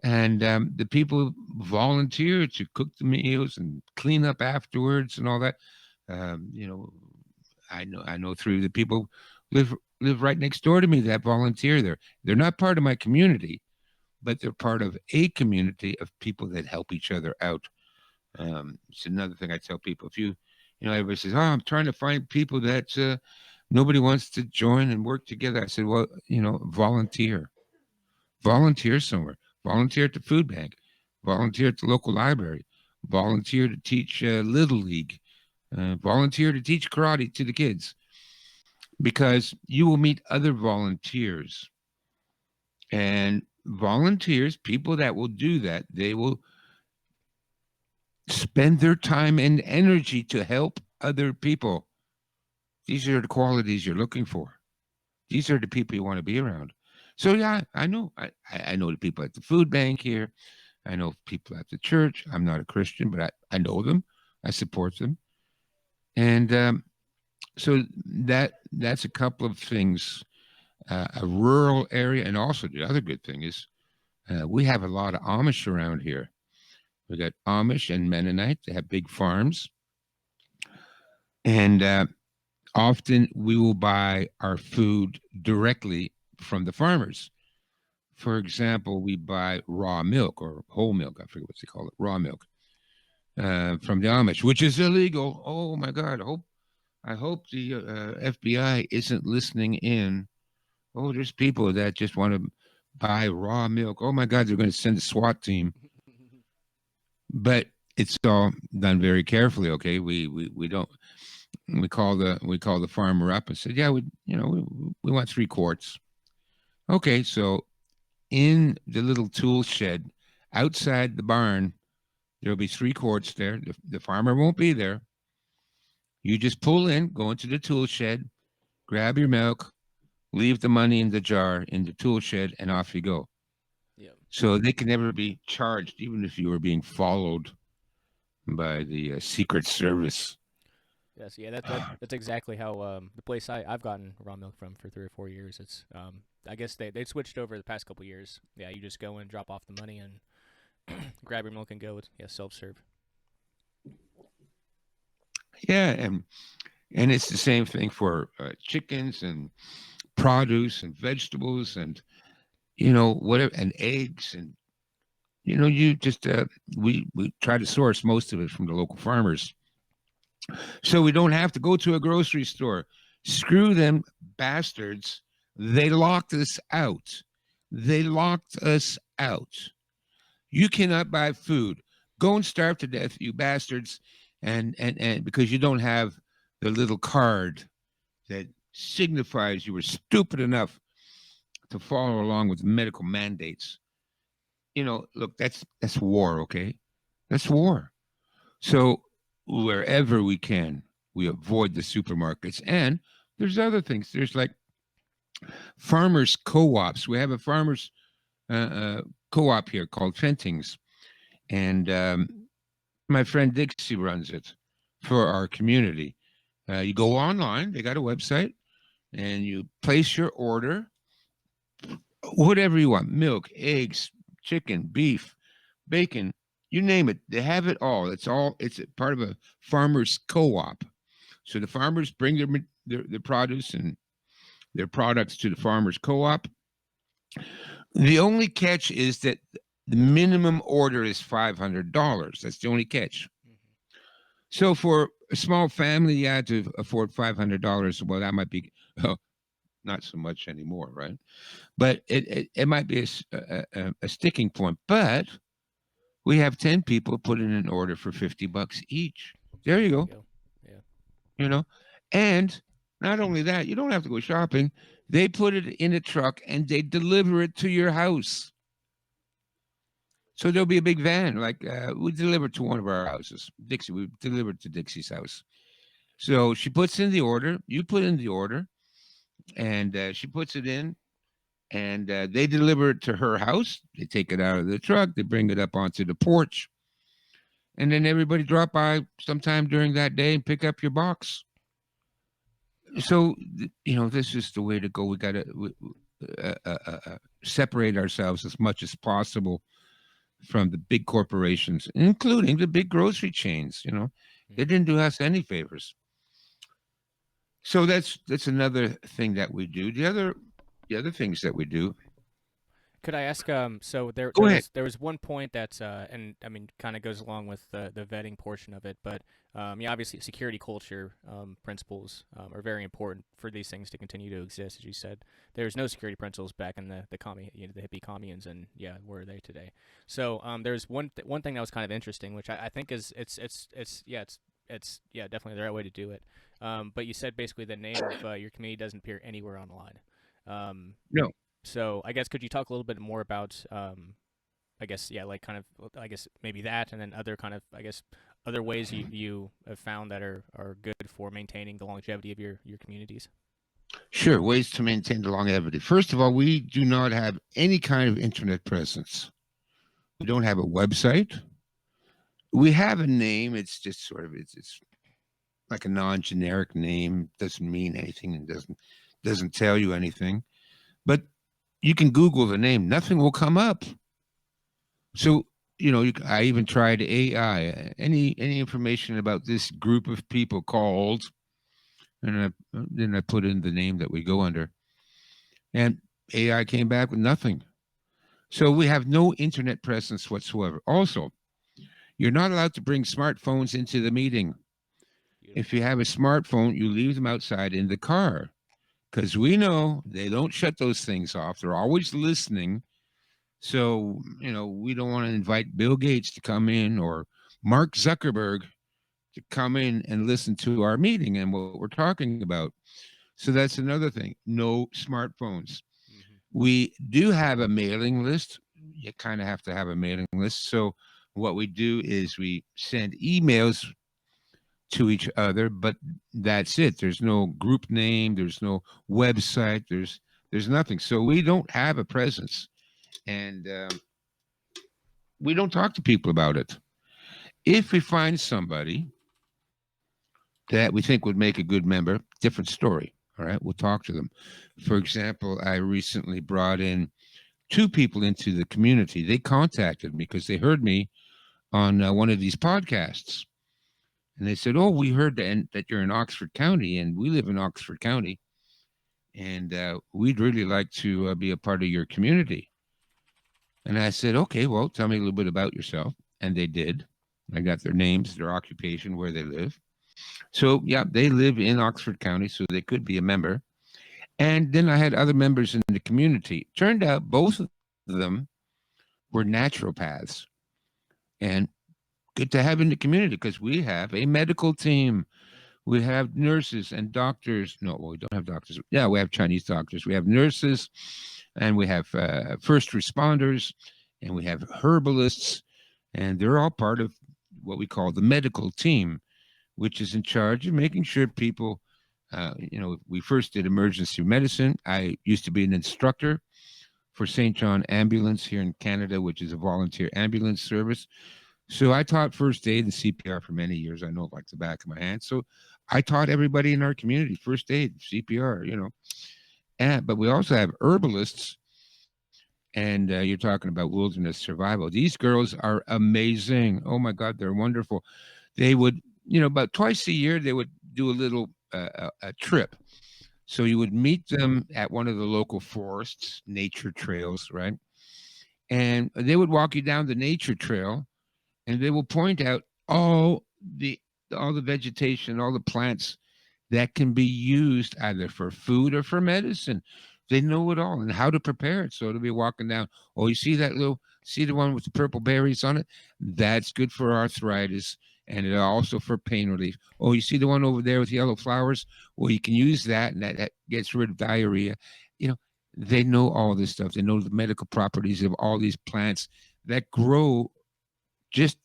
And the people volunteer to cook the meals and clean up afterwards and all that. I know 3 of the people live right next door to me that volunteer there. They're not part of my community, but they're part of a community of people that help each other out. It's another thing I tell people. If everybody says, "Oh, I'm trying to find people that nobody wants to join and work together." I said, "Well, volunteer somewhere. Volunteer at the food bank. Volunteer at the local library. Volunteer to teach Little League. Volunteer to teach karate to the kids, because you will meet other volunteers. And volunteers, people that will do that, they will spend their time and energy to help other people. These are the qualities you're looking for. These are the people you want to be around. So yeah, I know. I know the people at the food bank here. I know people at the church. I'm not a Christian, but I know them. I support them. And so that's a couple of things. A rural area, and also the other good thing is we have a lot of Amish around here. We got Amish and Mennonite. They have big farms, and often we will buy our food directly from the farmers. For example, we buy raw milk or whole milk. I forget what they call it, raw milk from the Amish, which is illegal. Oh my God! I hope the FBI isn't listening in. Oh, there's people that just want to buy raw milk. Oh my God, they're going to send a SWAT team. But it's all done very carefully. Okay, we don't. We call the farmer up and said, yeah, we want 3 quarts. Okay, so in the little tool shed outside the barn, there'll be 3 quarts there. The farmer won't be there. You just pull in, go into the tool shed, grab your milk, leave the money in the jar in the tool shed, and off you go. Yeah. So they can never be charged, even if you were being followed by the Secret Service. Yes, yeah, that's exactly how the place I've gotten raw milk from for 3 or 4 years. It's I guess they switched over the past couple years. Yeah, you just go in, drop off the money, and grab your milk and go. Yeah, self-serve. Yeah, and it's the same thing for chickens and produce and vegetables and whatever, and eggs, and you just we try to source most of it from the local farmers, so we don't have to go to a grocery store. Screw them bastards. They locked us out. You cannot buy food. Go and starve to death, you bastards, and because you don't have the little card that signifies you were stupid enough to follow along with medical mandates. Look, that's war, okay? That's war. So wherever we can, we avoid the supermarkets. And there's other things. There's like farmers co-ops. We have a farmers co-op here called Fentings. And my friend Dixie runs it for our community. You go online, they got a website, and you place your order, whatever you want, milk, eggs, chicken, beef, bacon, you name it. They have it all. It's part of a farmers co-op. So the farmers bring their produce and their products to the farmers co-op. The only catch is that the minimum order is $500. That's the only catch. So for a small family, you had to afford $500. Well, that might be not so much anymore, right? But it might be a sticking point. But we have 10 people put in an order for $50 each. There you go. Yeah. And not only that, you don't have to go shopping. They put it in a truck and they deliver it to your house. So there'll be a big van. Like we delivered to one of our houses. Dixie, we delivered to Dixie's house. So she puts in the order. You put in the order. And she puts it in. And they deliver it to her house. They take it out of the truck. They bring it up onto the porch. And then everybody drop by sometime during that day and pick up your box. So, this is the way to go. We got to separate ourselves as much as possible from the big corporations, including the big grocery chains. They didn't do us any favors. So that's another thing that we do. The other things that we do. Could I ask? So there was one point that's and I mean, kind of goes along with the vetting portion of it, but yeah, obviously security culture principles are very important for these things to continue to exist. As you said, there's no security principles back in the hippie communes, and yeah, where are they today? So there's one thing that was kind of interesting, which I think is it's definitely the right way to do it. But you said basically the name of your community doesn't appear anywhere online. No. So I guess could you talk a little bit more about, I guess maybe that, and then other kind of, I guess, other ways you have found that are good for maintaining the longevity of your communities? Sure. Ways to maintain the longevity. First of all, we do not have any kind of internet presence. We don't have a website. We have a name. It's just sort of it's like a non-generic name. Doesn't mean anything and doesn't tell you anything. But you can Google the name. Nothing will come up. So I even tried AI. Any information about this group of people called, and then I put in the name that we go under, and AI came back with nothing. So we have no internet presence whatsoever. Also, you're not allowed to bring smartphones into the meeting. If Beautiful. you have a smartphone, you leave them outside in the car because we know they don't shut those things off. They're always listening. So, we don't want to invite Bill Gates to come in or Mark Zuckerberg to come in and listen to our meeting and what we're talking about. So that's another thing. No smartphones. Hmm. We do have a mailing list. You kind of have to have a mailing list. So what we do is we send emails to each other, but that's it. There's no group name, there's no website, there's nothing. So we don't have a presence, and we don't talk to people about it. If we find somebody that we think would make a good member, different story. All right, we'll talk to them. For example, I recently brought in two people into the community. They contacted me because they heard me on one of these podcasts. And they said, "Oh, we heard that you're in Oxford County, and we live in Oxford County, and we'd really like to be a part of your community." And I said, "Okay, well, tell me a little bit about yourself." And they did. I got their names, their occupation, where they live. So, yeah, they live in Oxford County, so they could be a member. And then I had other members in the community. Turned out both of them were naturopaths, and good to have in the community because we have a medical team. We have nurses and doctors. No, well, we don't have doctors. Yeah, we have Chinese doctors. We have nurses, and we have first responders, and we have herbalists, and they're all part of what we call the medical team, which is in charge of making sure people. We first did emergency medicine. I used to be an instructor for St. John Ambulance here in Canada, which is a volunteer ambulance service. So I taught first aid and CPR for many years. I know it like the back of my hand. So I taught everybody in our community first aid, CPR. But we also have herbalists, and you're talking about wilderness survival. These girls are amazing. Oh my God, they're wonderful. They would, about twice a year, they would do a little a trip. So you would meet them at one of the local forests, nature trails, right? And they would walk you down the nature trail, and they will point out the all the vegetation, all the plants that can be used either for food or for medicine. They know it all and how to prepare it. So it'll be walking down. Oh, you see that see the one with the purple berries on it? That's good for arthritis and it also for pain relief. Oh, you see the one over there with yellow flowers? Well, you can use that and that gets rid of diarrhea. You know, they know all this stuff. They know the medical properties of all these plants that grow just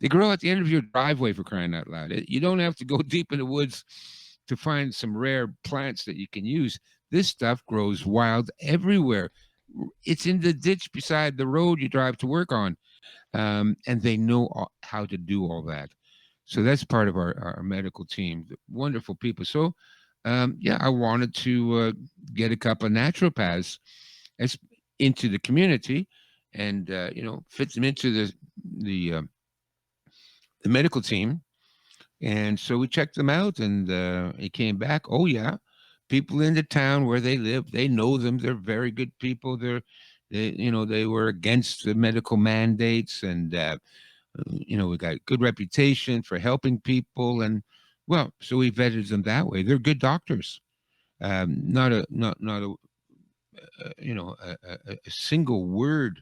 they grow at the end of your driveway for crying out loud. You don't have to go deep in the woods to find some rare plants that you can use. This stuff grows wild everywhere. It's in the ditch beside the road you drive to work on. And they know how to do all that. So that's part of our medical team. Wonderful people. So, I wanted to get a couple of naturopaths as, into the community and, fit them into the the medical team. And so we checked them out, and it came back. Oh yeah, people in the town where they live, they know them. They're very good people. They were against the medical mandates, and we got good reputation for helping people. And well, so we vetted them that way. They're good doctors. Not a not a a single word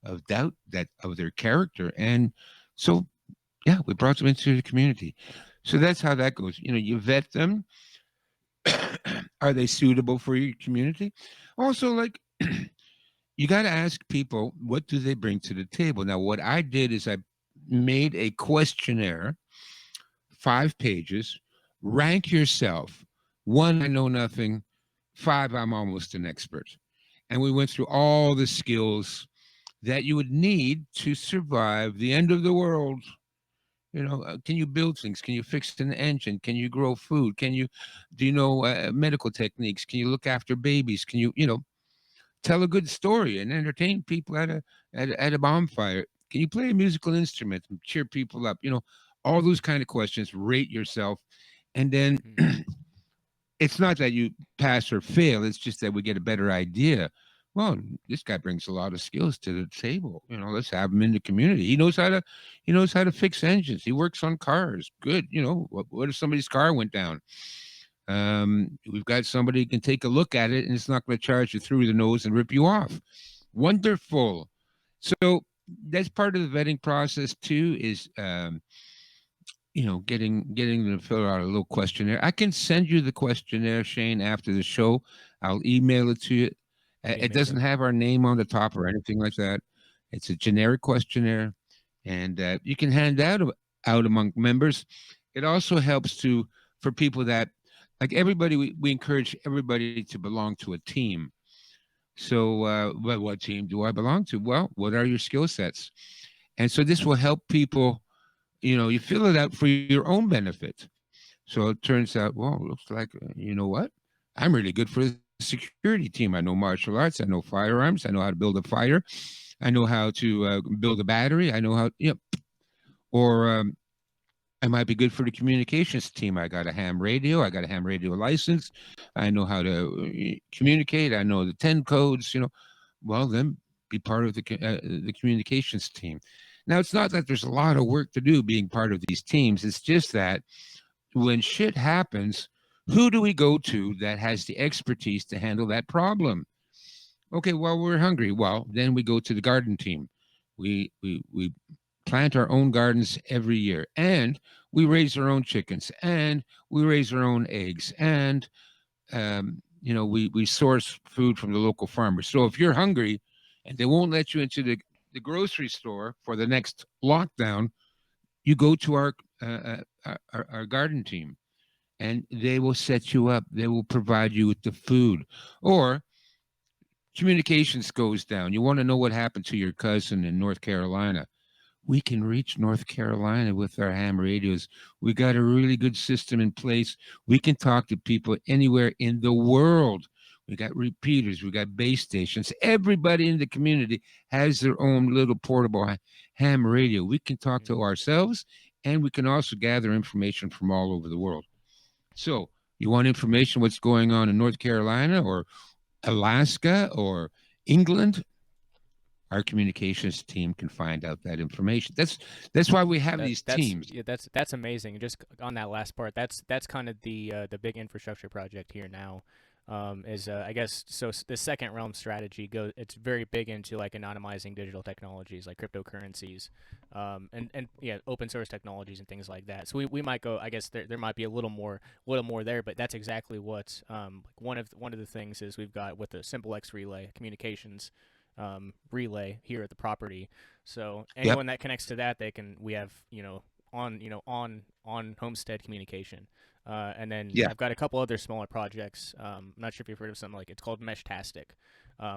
of doubt that of their character. And so yeah, we brought them into the community. So that's how that goes. You vet them. Are they suitable for your community? Also, like, you got to ask people, what do they bring to the table? Now, what I did is I made a questionnaire, 5 pages. Rank yourself. One, I know nothing. Five, I'm almost an expert. And we went through all the skills that you would need to survive the end of the world. Can you build things? Can you fix an engine? Can you grow food? Do you know medical techniques? Can you look after babies? Can you tell a good story and entertain people at a bonfire? Can you play a musical instrument and cheer people up? All those kind of questions. Rate yourself, and then Mm. it's not that you pass or fail. It's just that we get a better idea. Well, this guy brings a lot of skills to the table. Let's have him in the community. He knows how to fix engines. He works on cars. Good. What if somebody's car went down? We've got somebody who can take a look at it, and it's not going to charge you through the nose and rip you off. Wonderful. So that's part of the vetting process too. Is getting them to fill out a little questionnaire. I can send you the questionnaire, Shane, after the show. I'll email it to you. That'd be It doesn't amazing. have our name on the top or anything like that. It's a generic questionnaire, and you can hand out among members. It also helps for people that, like everybody, we encourage everybody to belong to a team. So, what team do I belong to? Well, what are your skill sets? And so this will help people. You fill it out for your own benefit. So it turns out, well, it looks like, you know what? I'm really good for the security team. I know martial arts. I know firearms. I know how to build a fire. I know how to build a battery. I know how, or I might be good for the communications team. I got a ham radio. I got a ham radio license. I know how to communicate. I know the 10 codes, Well, then be part of the communications team. Now, it's not that there's a lot of work to do being part of these teams. It's just that when shit happens, who do we go to that has the expertise to handle that problem? Okay, well, we're hungry. Well, then we go to the garden team. We plant our own gardens every year, and we raise our own chickens, and we raise our own eggs, and we source food from the local farmers. So if you're hungry and they won't let you into the grocery store for the next lockdown, you go to our garden team, and they will set you up. They will provide you with the food. Or communications goes down. You want to know what happened to your cousin in North Carolina. We can reach North Carolina with our ham radios. We got a really good system in place. We can talk to people anywhere in the world. We got repeaters. We got base stations. Everybody in the community has their own little portable ham radio. We can talk to Mm. ourselves, and we can also gather information from all over the world. So you want information what's going on in North Carolina or Alaska or England? Our communications team can find out that information. That's why we have these That's teams. yeah, that's amazing. Just on that last part, that's kind of the big infrastructure project here now. Is I guess so. The second realm strategy goes. It's very big into like anonymizing digital technologies like cryptocurrencies, and yeah, open source technologies and things like that. So we might go. I guess there might be a little more there, but that's exactly what like one of the things is we've got with the Simple X relay communications relay here at the property. So Yep. anyone that connects to that, we have on homestead communication. And then Yeah. I've got a couple other smaller projects. I'm not sure if you've heard of something like it's called Meshtastic,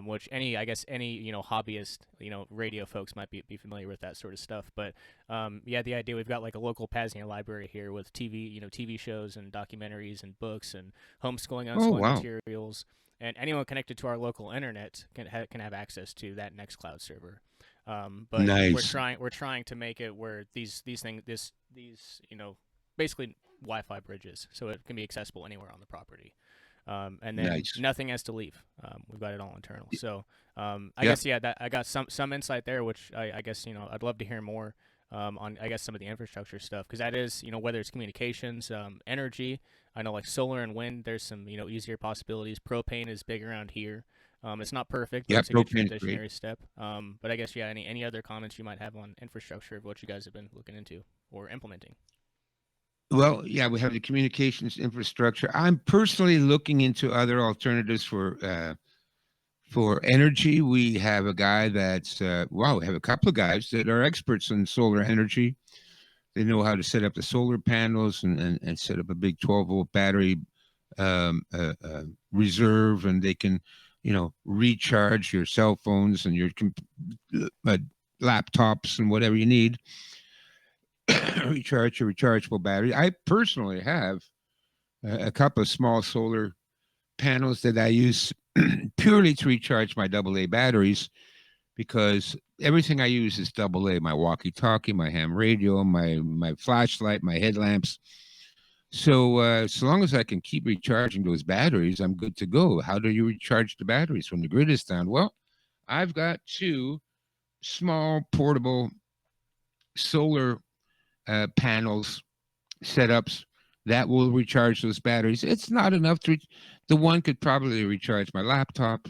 which any hobbyist radio folks might be familiar with that sort of stuff. But yeah, the idea we've got like a local PAZNIA library here with TV shows and documentaries and books and homeschooling, Oh, unschooling wow. materials, and anyone connected to our local internet can have access to that Nextcloud server. But Nice. we're trying to make it where these things these basically Wi-Fi bridges, so it can be accessible anywhere on the property. And then Nice. nothing has to leave. We've got it all internal. So I Yep. guess yeah, that I got some insight there, which I guess I'd love to hear more on I guess some of the infrastructure stuff, because that is whether it's communications, energy. I know like solar and wind. There's some easier possibilities. Propane is big around here. It's not perfect, but Yep. it's a good Propane is great. transitionary step. But I guess yeah, any other comments you might have on infrastructure of what you guys have been looking into or implementing? Well, yeah, we have the communications infrastructure. I'm personally looking into other alternatives for energy. We have a guy that's we have a couple of guys that are experts in solar energy. They know how to set up the solar panels and set up a big 12-volt battery reserve, and they can, recharge your cell phones and your laptops and whatever you need. Recharge your rechargeable battery. I personally have a couple of small solar panels that I use purely to recharge my AA batteries, because everything I use is AA. My walkie-talkie, my ham radio, my flashlight, my headlamps. So so long as I can keep recharging those batteries, I'm good to go. How do you recharge the batteries when the grid is down? Well, I've got two small portable solar panels setups that will recharge those batteries. It's not enough to. The one could probably recharge my laptop.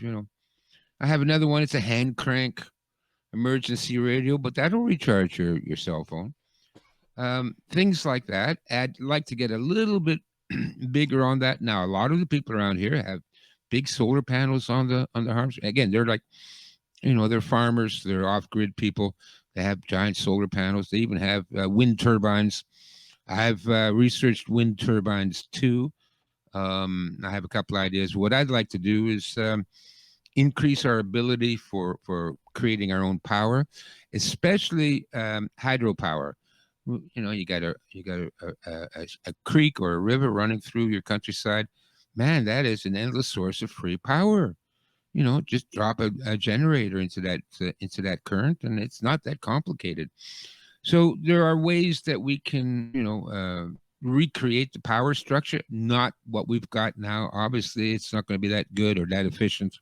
I have another one. It's a hand crank emergency radio, but that'll recharge your cell phone. Things like that. I'd like to get a little bit bigger on that. Now, a lot of the people around here have big solar panels on the homes. Again, they're like, they're farmers. They're off grid people. They have giant solar panels. They even have wind turbines. I've researched wind turbines too. I have a couple ideas. What I'd like to do is increase our ability for creating our own power, especially hydropower. You got a creek or a river running through your countryside. Man, that is an endless source of free power. Just drop a generator into that current, and it's not that complicated. So there are ways that we can, recreate the power structure, not what we've got now. Obviously, it's not going to be that good or that efficient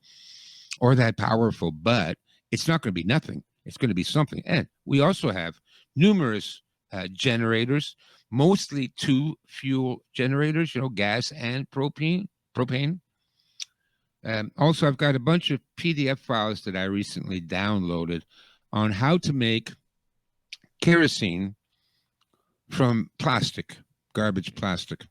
or that powerful, but it's not going to be nothing. It's going to be something. And we also have numerous generators, mostly two fuel generators, gas and propane. Also, I've got a bunch of PDF files that I recently downloaded on how to make kerosene from plastic, garbage plastic.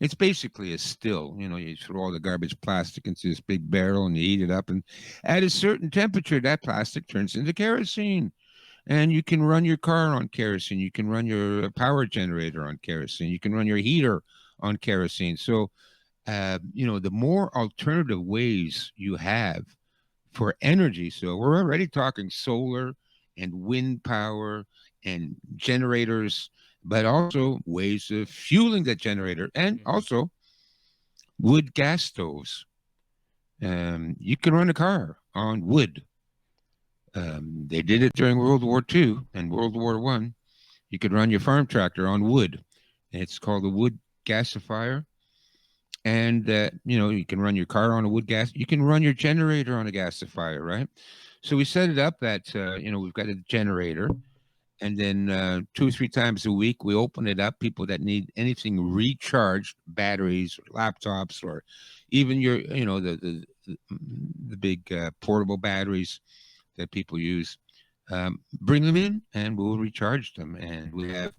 It's basically a still. You throw all the garbage plastic into this big barrel and you heat it up, and at a certain temperature, that plastic turns into kerosene. And you can run your car on kerosene. You can run your power generator on kerosene. You can run your heater on kerosene. So, the more alternative ways you have for energy. So we're already talking solar and wind power and generators, but also ways of fueling that generator, and also wood gas stoves. You can run a car on wood. They did it during World War II and World War One. You could run your farm tractor on wood. It's called a wood gasifier. And, you can run your car on a wood gas. You can run your generator on a gasifier, right? So we set it up that, we've got a generator. And then 2 or 3 times a week, we open it up. People that need anything recharged, batteries, or laptops, or even your, the big portable batteries that people use, bring them in and we'll recharge them. And we have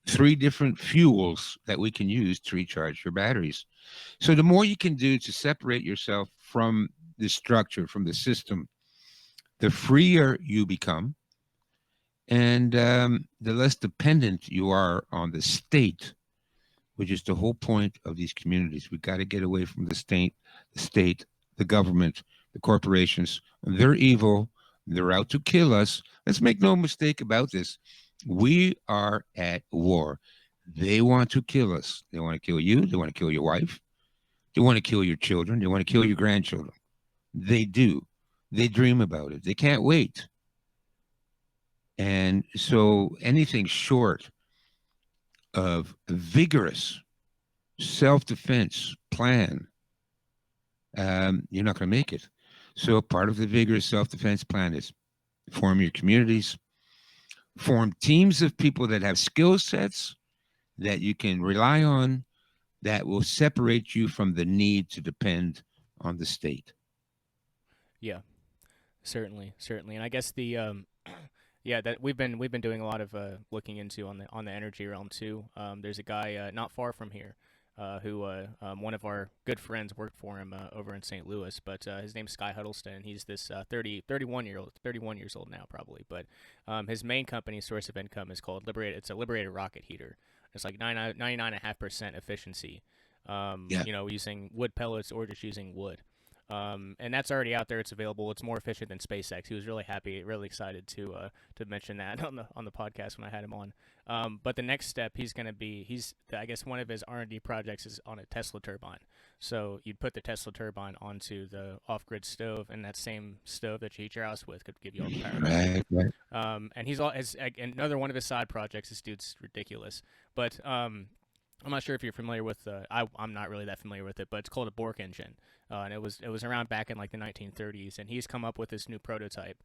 3 different fuels that we can use to recharge your batteries. So the more you can do to separate yourself from the structure, from the system, the freer you become, and the less dependent you are on the state, which is the whole point of these communities. We got to get away from the state, the government, the corporations. They're evil. They're out to kill us. Let's make no mistake about this. We are at war. They want to kill us. They want to kill you. They want to kill your wife. They want to kill your children. They want to kill your grandchildren. They do. They dream about it. They can't wait. And so anything short of a vigorous self-defense plan, you're not going to make it. So part of the vigorous self-defense plan is form your communities, form teams of people that have skill sets that you can rely on, that will separate you from the need to depend on the state. Yeah, certainly, and I guess the yeah, that we've been doing a lot of looking into on the energy realm too. There's a guy not far from here who one of our good friends worked for him over in St. Louis, but his name's Sky Huddleston. He's this 31 years old now probably, but his main company source of income is called Liberated. It's a Liberated rocket heater. It's like 99.5% efficiency. Yeah. Using wood pellets or just using wood. And that's already out there. It's available. It's more efficient than SpaceX. He was really happy, really excited to mention that on the podcast when I had him on. But the next step, I guess one of his R&D projects is on a Tesla turbine. So you'd put the Tesla turbine onto the off-grid stove, and that same stove that you heat your house with could give you all the power. Right. And he's all as another one of his side projects. This dude's ridiculous, but I'm not sure if you're familiar with. I'm not really that familiar with it, but it's called a Bork engine, and it was around back in like the 1930s. And he's come up with this new prototype.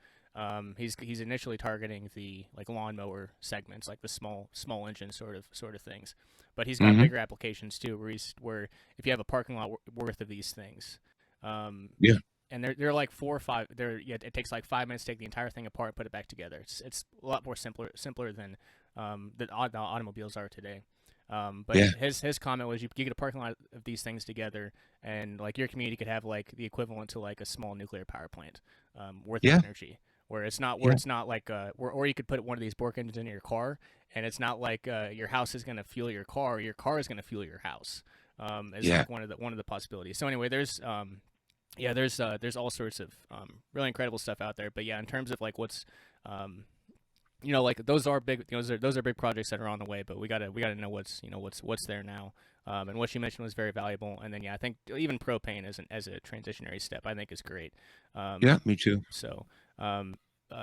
He's initially targeting the like lawnmower segments, like the small engine sort of things. But he's got bigger applications too, where if you have a parking lot worth of these things, Yeah. and they're like 4 or 5. It takes like 5 minutes to take the entire thing apart, put it back together. It's a lot more simpler than the automobiles are today. But Yeah. his comment was you get a parking lot of these things together, and like your community could have like the equivalent to like a small nuclear power plant worth of energy. Where it's not like or you could put one of these Bork engines in your car, and it's not like your house is going to fuel your car is going to fuel your house. Is like one of the possibilities. So anyway, there's all sorts of really incredible stuff out there. But yeah, in terms of like what's like those are big those are big projects that are on the way, but we gotta know what's there now. And what you mentioned was very valuable. And then I think even propane as a transitionary step I think is great. Yeah, me too. So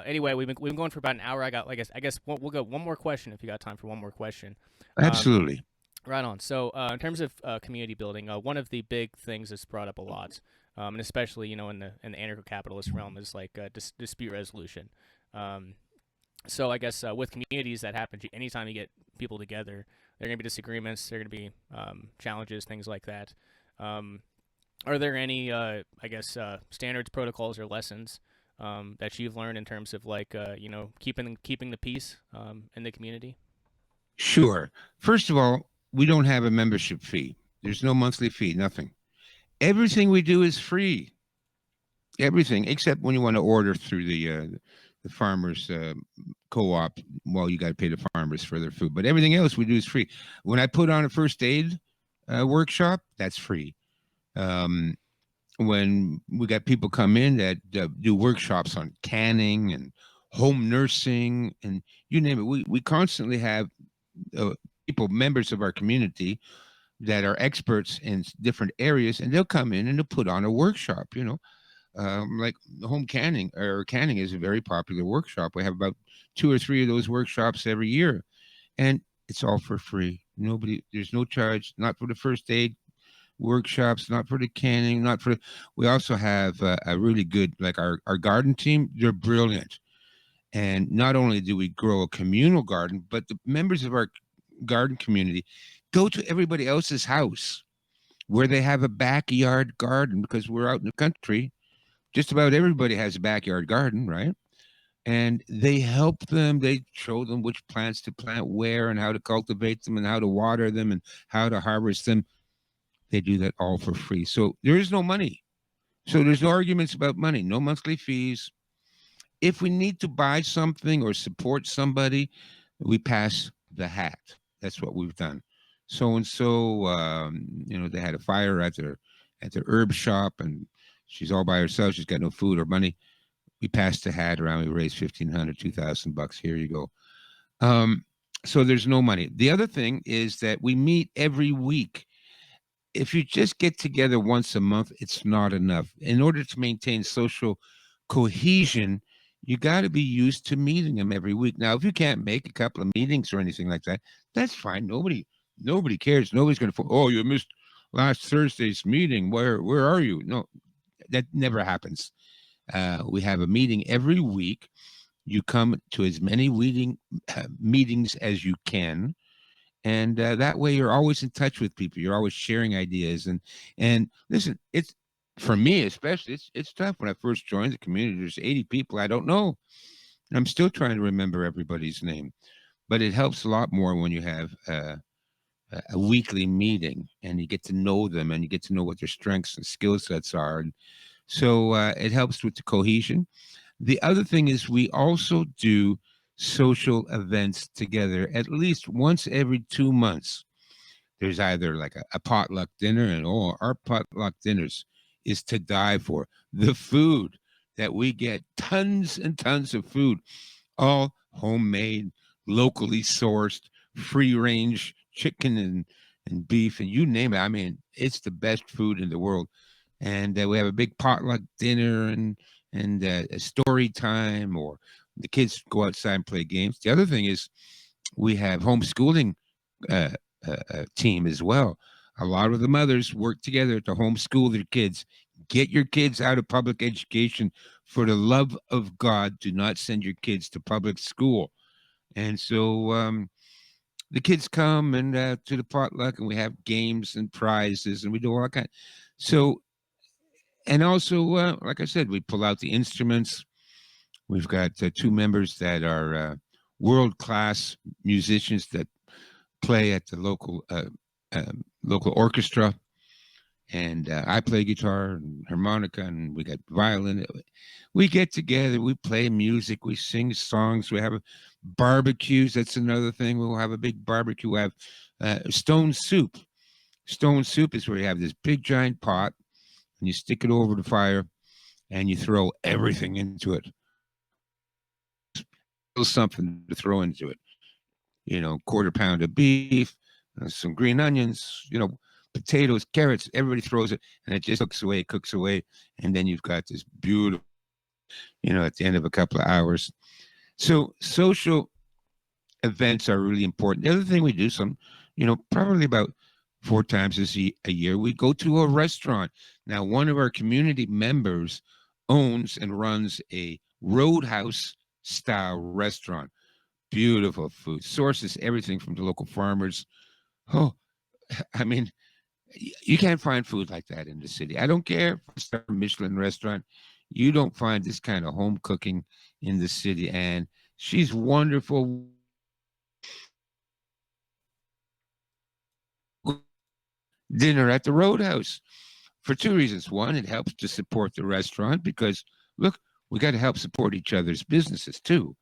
anyway, we've been going for about an hour. I guess we'll go one more question if you got time for one more question. Absolutely. Right on. So in terms of community building, one of the big things that's brought up a lot, and especially in the anarcho-capitalist realm, is like dispute resolution. So I guess with communities that happen anytime you get people together, there are going to be disagreements, there are going to be challenges, things like that. Are there any standards, protocols, or lessons that you've learned in terms of like keeping the peace in the community? Sure. First of all, we don't have a membership fee. There's no monthly fee, nothing. Everything we do is free. Everything except when you want to order through the farmers co-op. Well, you got to pay the farmers for their food, but everything else we do is free. When I put on a first aid workshop, that's free. When we got people come in that do workshops on canning and home nursing and you name it, we constantly have members of our community that are experts in different areas, and they'll come in and they'll put on a workshop. Like home canning is a very popular workshop. We have about 2 or 3 of those workshops every year, and it's all for free. There's no charge, not for the first aid workshops, not for the canning, we also have a really good, like our garden team, they're brilliant. And not only do we grow a communal garden, but the members of our garden community go to everybody else's house where they have a backyard garden, because we're out in the country. Just about everybody has a backyard garden, right? And they help them. They show them which plants to plant where and how to cultivate them and how to water them and how to harvest them. They do that all for free. So there is no money. So there's no arguments about money, no monthly fees. If we need to buy something or support somebody, we pass the hat. That's what we've done. So and so, they had a fire at their herb shop, and she's all by herself. She's got no food or money. We passed the hat around. We raised $1,500, $2,000. Here you go. So there's no money. The other thing is that we meet every week. If you just get together once a month, it's not enough. In order to maintain social cohesion, you got to be used to meeting them every week. Now, if you can't make a couple of meetings or anything like that, that's fine. Nobody cares. Nobody's going to, oh, you missed last Thursday's meeting. Where are you? No, that never happens. We have a meeting every week. You come to as many meetings as you can. And that way you're always in touch with people. You're always sharing ideas. And listen, it's, for me especially, it's tough. When I first joined the community, there's 80 people I don't know. I'm still trying to remember everybody's name. But it helps a lot more when you have a weekly meeting and you get to know them and you get to know what their strengths and skill sets are. And so it helps with the cohesion. The other thing is we also do social events together at least once every 2 months. There's either like a potluck dinner, and our potluck dinners is to die for. The food that we get, tons and tons of food, all homemade, locally sourced, free range chicken and beef, and you name it. I mean, it's the best food in the world. And we have a big potluck dinner and a story time, or the kids go outside and play games. The other thing is we have homeschooling uh, team as well. A lot of the mothers work together to homeschool their kids. Get your kids out of public education. For the love of God, do not send your kids to public school. And so the kids come and to the potluck, and we have games and prizes, and we do all that kind. So, and also, like I said, we pull out the instruments. We've got two members that are world class musicians that play at the local orchestra, and I play guitar and harmonica, and we got violin. We get together, we play music, we sing songs, we have barbecues. That's another thing. We'll have a big barbecue. We have stone soup. Stone soup is where you have this big giant pot, and you stick it over the fire, and you throw everything into it. Something to throw into it. Quarter pound of beef, some green onions, potatoes, carrots, everybody throws it, and it just cooks away. And then you've got this beautiful, at the end of a couple of hours. So social events are really important. The other thing we do probably about 4 times a year, we go to a restaurant. Now, one of our community members owns and runs a roadhouse style restaurant. Beautiful food, sources everything from the local farmers. Oh, I mean, you can't find food like that in the city. I don't care if it's a Michelin restaurant. You don't find this kind of home cooking in the city. And she's wonderful. Dinner at the Roadhouse for 2 reasons. One, it helps to support the restaurant because, look, we got to help support each other's businesses too.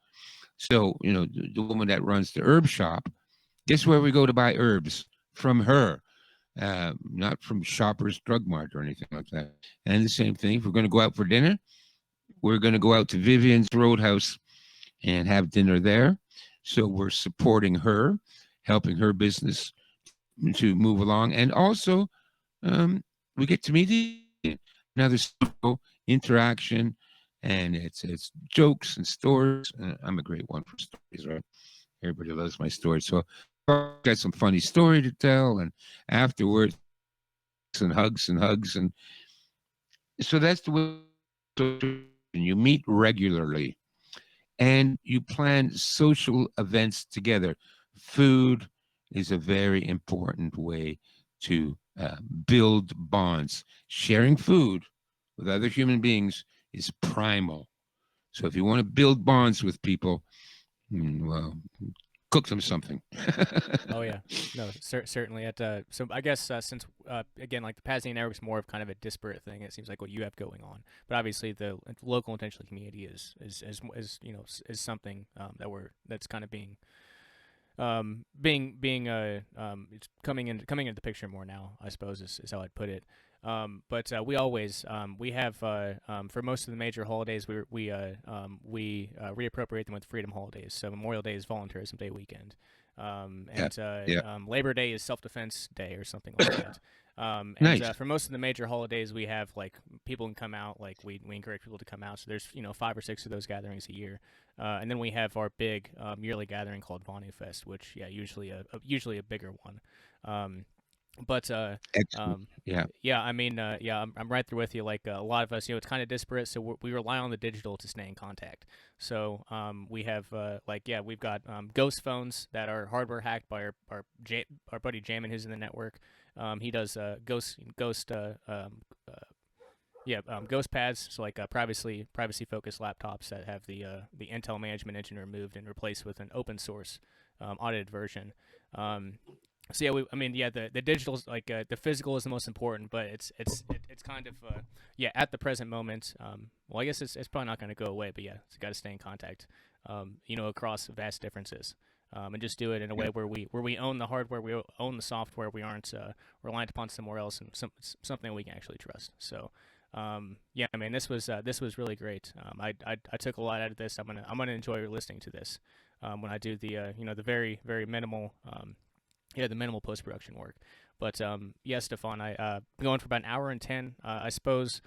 So, the woman that runs the herb shop, guess where we go to buy herbs? From her. Not from Shoppers Drug Mart or anything like that. And the same thing, if we're going to go out for dinner, we're going to go out to Vivian's Roadhouse and have dinner there. So we're supporting her, helping her business to move along. And also, we get to meet another interaction, and it's jokes and stories. I'm a great one for stories, right? Everybody loves my stories. So I've got some funny story to tell, and afterwards, and hugs. And so that's the way you meet regularly, and you plan social events together. Food is a very important way to build bonds. Sharing food with other human beings is primal. So if you want to build bonds with people, well, cook them something. Oh yeah, no, certainly. So I guess since again, like the PAZNIA network is more of kind of a disparate thing. It seems like what you have going on, but obviously the local intentional community is something that's kind of it's coming into the picture more now, I suppose is how I'd put it. But we always we have for most of the major holidays we reappropriate them with freedom holidays. So Memorial Day is Volunteerism Day weekend, Labor Day is Self-Defense Day or something like that. Nice. For most of the major holidays, we have like people can come out. Like we encourage people to come out. So there's 5 or 6 of those gatherings a year, and then we have our big yearly gathering called Vonu Fest, which usually a bigger one. But I mean, I'm right there with you. Like a lot of us, it's kind of disparate, so we rely on the digital to stay in contact. So we have we've got ghost phones that are hardware hacked by our buddy Jamin, who's in the network. He does ghost pads, so like privacy focused laptops that have the Intel management engine removed and replaced with an open source audited version. So the digital is like the physical is the most important, but it's kind of at the present moment. I guess it's probably not going to go away, but it's got to stay in contact. Across vast differences. and just do it in a way where we own the hardware, we own the software, we aren't reliant upon somewhere else, and something we can actually trust. So, yeah, I mean, this was really great. I took a lot out of this. I'm gonna enjoy listening to this when I do the the very very minimal the minimal post production work. But yeah, Stefan, I been going for about an hour and 10. I suppose.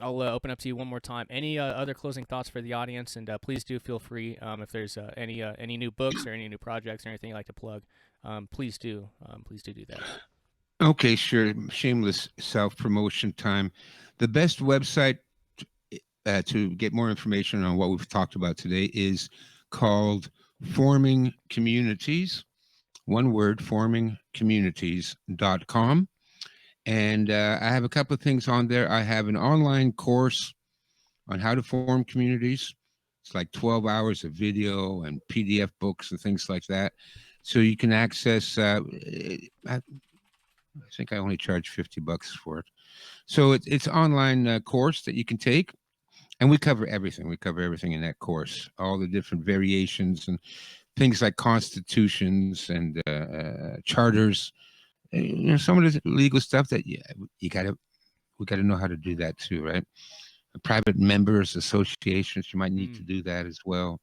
I'll open up to you one more time. Any other closing thoughts for the audience? And please do feel free if there's any new books or any new projects or anything you'd like to plug. Please do do that. Okay, sure. Shameless self-promotion time. The best website to get more information on what we've talked about today is called Forming Communities. One word, formingcommunities.com. And I have a couple of things on there. I have an online course on how to form communities. It's like 12 hours of video and PDF books and things like that. So you can access, I think I only charge $50 for it. So it's online course that you can take. And we cover everything. We cover everything in that course, all the different variations and things like constitutions and charters. Some of the legal stuff that we gotta know how to do that too, right? Private members associations, you might need to do that as well.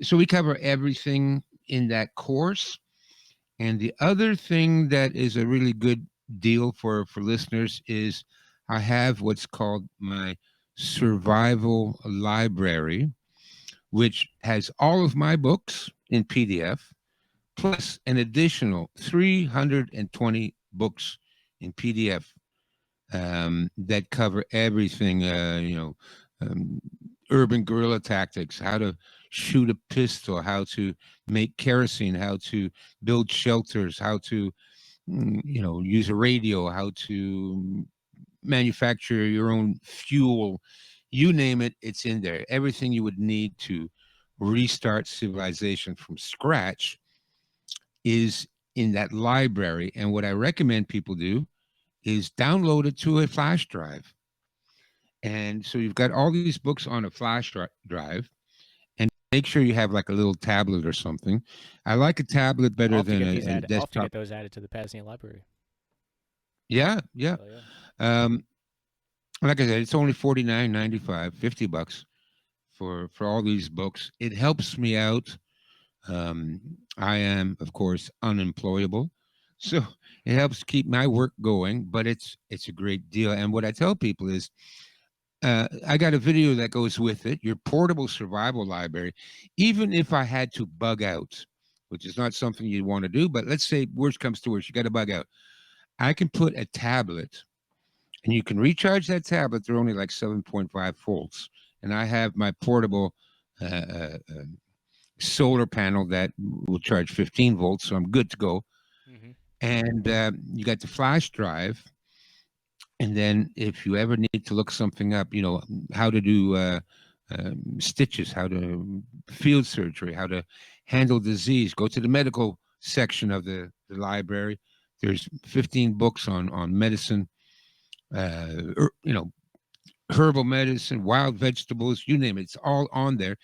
So we cover everything in that course. And the other thing that is a really good deal for listeners is I have what's called my survival library, which has all of my books in PDF, plus an additional 320 books in PDF that cover everything, urban guerrilla tactics, how to shoot a pistol, how to make kerosene, how to build shelters, how to, use a radio, how to manufacture your own fuel, you name it, it's in there. Everything you would need to restart civilization from scratch is in that library. And what I recommend people do is download it to a flash drive. And so you've got all these books on a flash drive, and make sure you have like a little tablet or something. I like a tablet better than a desktop. I'll have to get those added to the PAZNIA library. Yeah. Oh, yeah. Like I said, it's only $49.95, $50 for all these books. It helps me out. I am, of course, unemployable, so it helps keep my work going. But it's a great deal. And what I tell people is, I got a video that goes with it. Your portable survival library. Even if I had to bug out, which is not something you'd want to do, but let's say worst comes to worst, you got to bug out. I can put a tablet. And you can recharge that tablet. They're only like 7.5 volts. And I have my portable solar panel that will charge 15 volts. So I'm good to go. Mm-hmm. And you got the flash drive. And then if you ever need to look something up, how to do stitches, how to field surgery, how to handle disease, go to the medical section of the library. There's 15 books on medicine. Herbal medicine, wild vegetables, you name it, it's all on there,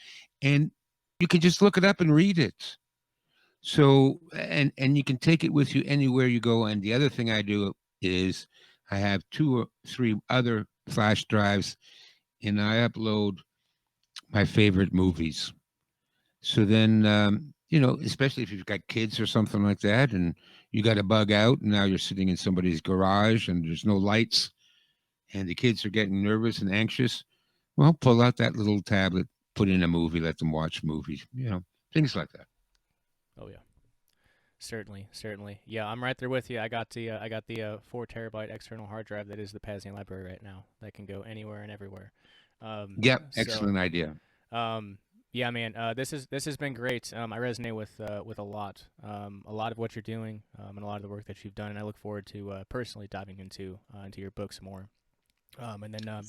and you can just look it up and read it. So, and you can take it with you anywhere you go. And the other thing I do is I have 2 or 3 other flash drives, and I upload my favorite movies. So then, especially if you've got kids or something like that, and you got to bug out, and now you're sitting in somebody's garage and there's no lights, and the kids are getting nervous and anxious, well, pull out that little tablet, put in a movie, let them watch movies, things like that. Oh, yeah. Certainly. Yeah, I'm right there with you. I got the 4 terabyte external hard drive that is the PAZNIA library right now that can go anywhere and everywhere. Excellent idea. Yeah, man. This has been great. I resonate with a lot of what you're doing, and a lot of the work that you've done, and I look forward to personally diving into your books more. And then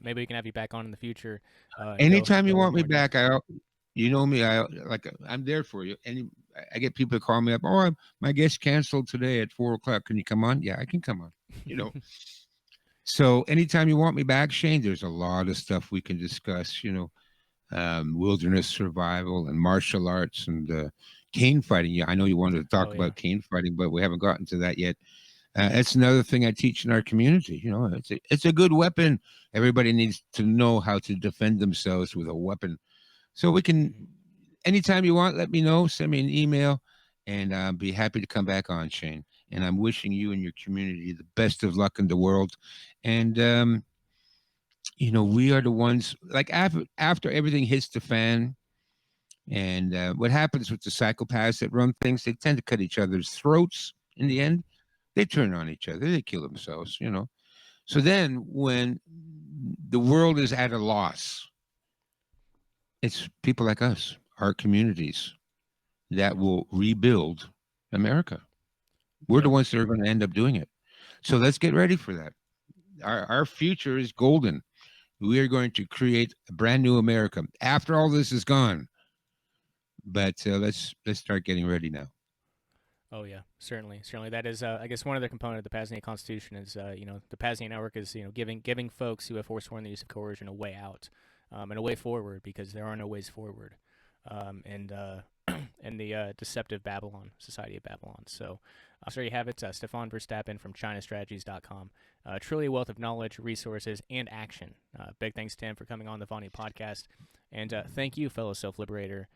maybe we can have you back on in the future. Anytime you want me back, you know me. I'm there for you. I get people to call me up. Oh, my guest canceled today at 4:00. Can you come on? Yeah, I can come on. So anytime you want me back, Shane, there's a lot of stuff we can discuss. wilderness survival and martial arts and cane fighting. Yeah, I know you wanted to talk Oh yeah. about cane fighting, but we haven't gotten to that yet. That's another thing I teach in our community. You know, it's a good weapon. Everybody needs to know how to defend themselves with a weapon. So we can, Mhm. anytime you want, let me know. Send me an email, and I'll be happy to come back on, Shane. And I'm wishing you and your community the best of luck in the world. And we are the ones like after everything hits the fan. And what happens with the psychopaths that run things? They tend to cut each other's throats in the end. They turn on each other. They kill themselves. So then when the world is at a loss, it's people like us, our communities, that will rebuild America. We're the Yep. ones that are going to end up doing it. So let's get ready for that. Our future is golden. We are going to create a brand new America after all this is gone. But let's start getting ready now. Oh yeah, certainly, certainly. That is, I guess, one other component of the PAZNIA Constitution is, the PAZNIA network is, giving folks who have forsworn the use of coercion a way out, and a way forward, because there are no ways forward, and and the deceptive Babylon, society of Babylon. So, there you have it. Stefan Verstappen from ChinaStrategies.com. Truly a wealth of knowledge, resources, and action. Big thanks to him for coming on the Vonu Podcast, and thank you, fellow self-liberator,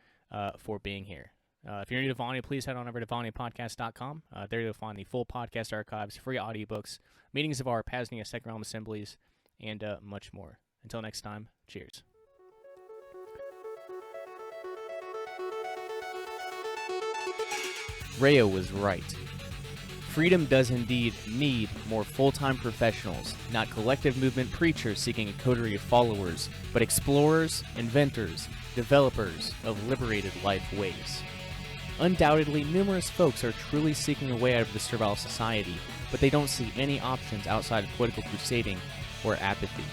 for being here. If you're new to Vonu, please head on over to VonuPodcast.com. There you'll find the full podcast archives, free audiobooks, meetings of our PAZNIA Second Realm assemblies, and much more. Until next time, cheers. Rayo was right. Freedom does indeed need more full-time professionals, not collective movement preachers seeking a coterie of followers, but explorers, inventors, developers of liberated life ways. Undoubtedly, numerous folks are truly seeking a way out of the servile society, but they don't see any options outside of political crusading or apathy.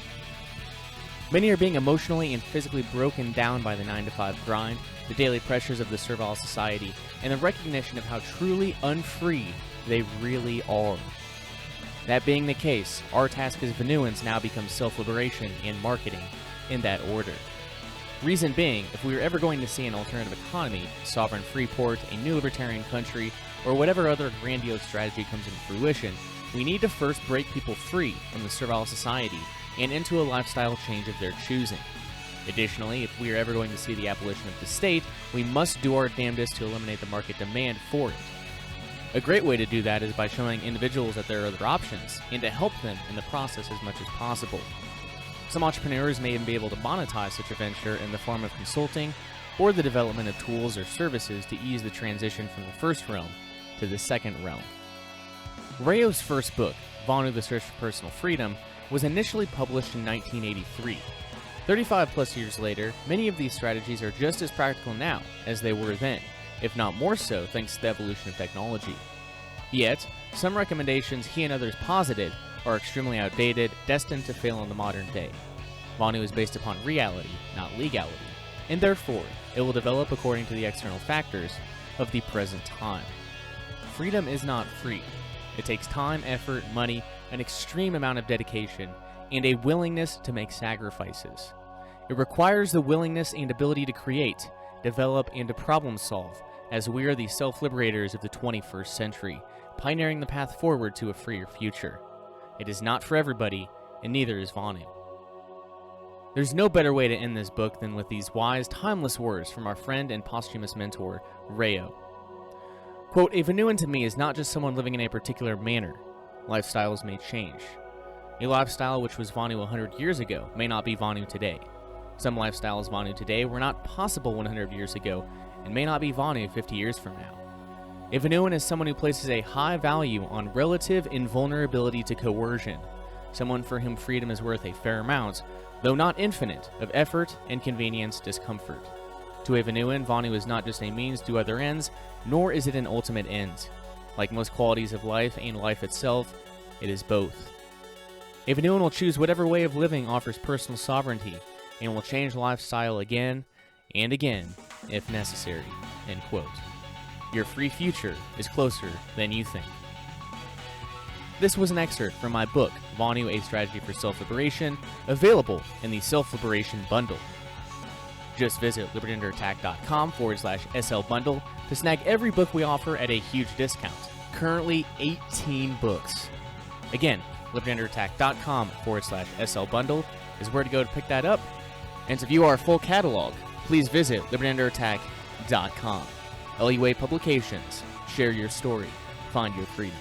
Many are being emotionally and physically broken down by the 9-to-5 grind, the daily pressures of the servile society, and the recognition of how truly unfree they really are. That being the case, our task as Vonuans now becomes self-liberation and marketing in that order. Reason being, if we are ever going to see an alternative economy, sovereign free port, a new libertarian country, or whatever other grandiose strategy comes into fruition, we need to first break people free from the servile society and into a lifestyle change of their choosing. Additionally, if we are ever going to see the abolition of the state, we must do our damnedest to eliminate the market demand for it. A great way to do that is by showing individuals that there are other options, and to help them in the process as much as possible. Some entrepreneurs may even be able to monetize such a venture in the form of consulting or the development of tools or services to ease the transition from the first realm to the second realm. Rayo's first book, Vonu: The Search for Personal Freedom, was initially published in 1983. 35 plus years later, many of these strategies are just as practical now as they were then, if not more so thanks to the evolution of technology. Yet, some recommendations he and others posited are extremely outdated, destined to fail in the modern day. Vonu is based upon reality, not legality, and therefore, it will develop according to the external factors of the present time. Freedom is not free. It takes time, effort, money, an extreme amount of dedication, and a willingness to make sacrifices. It requires the willingness and ability to create, develop, and to problem solve, as we are the self-liberators of the 21st century, pioneering the path forward to a freer future. It is not for everybody, and neither is Vonu. There's no better way to end this book than with these wise, timeless words from our friend and posthumous mentor, Rayo. Quote, "A Vonuan to me is not just someone living in a particular manner. Lifestyles may change. A lifestyle which was Vonu 100 years ago may not be Vonu today. Some lifestyles Vonu today were not possible 100 years ago, and may not be Vonu 50 years from now. A Vonuan is someone who places a high value on relative invulnerability to coercion, someone for whom freedom is worth a fair amount, though not infinite, of effort, inconvenience, discomfort. To a Vonuan, Vonu is not just a means to other ends, nor is it an ultimate end. Like most qualities of life and life itself, it is both. A Vonuan will choose whatever way of living offers personal sovereignty, and will change lifestyle again and again, if necessary." End quote. Your free future is closer than you think. This was an excerpt from my book, Vonu: A Strategy for Self-Liberation, available in the Self-Liberation Bundle. Just visit libertyunderattack.com/SL bundle to snag every book we offer at a huge discount. Currently 18 books. Again, libertyunderattack.com/SL bundle is where to go to pick that up. And to view our full catalog, please visit libertyunderattack.com. LUA Publications. Share your story. Find your freedom.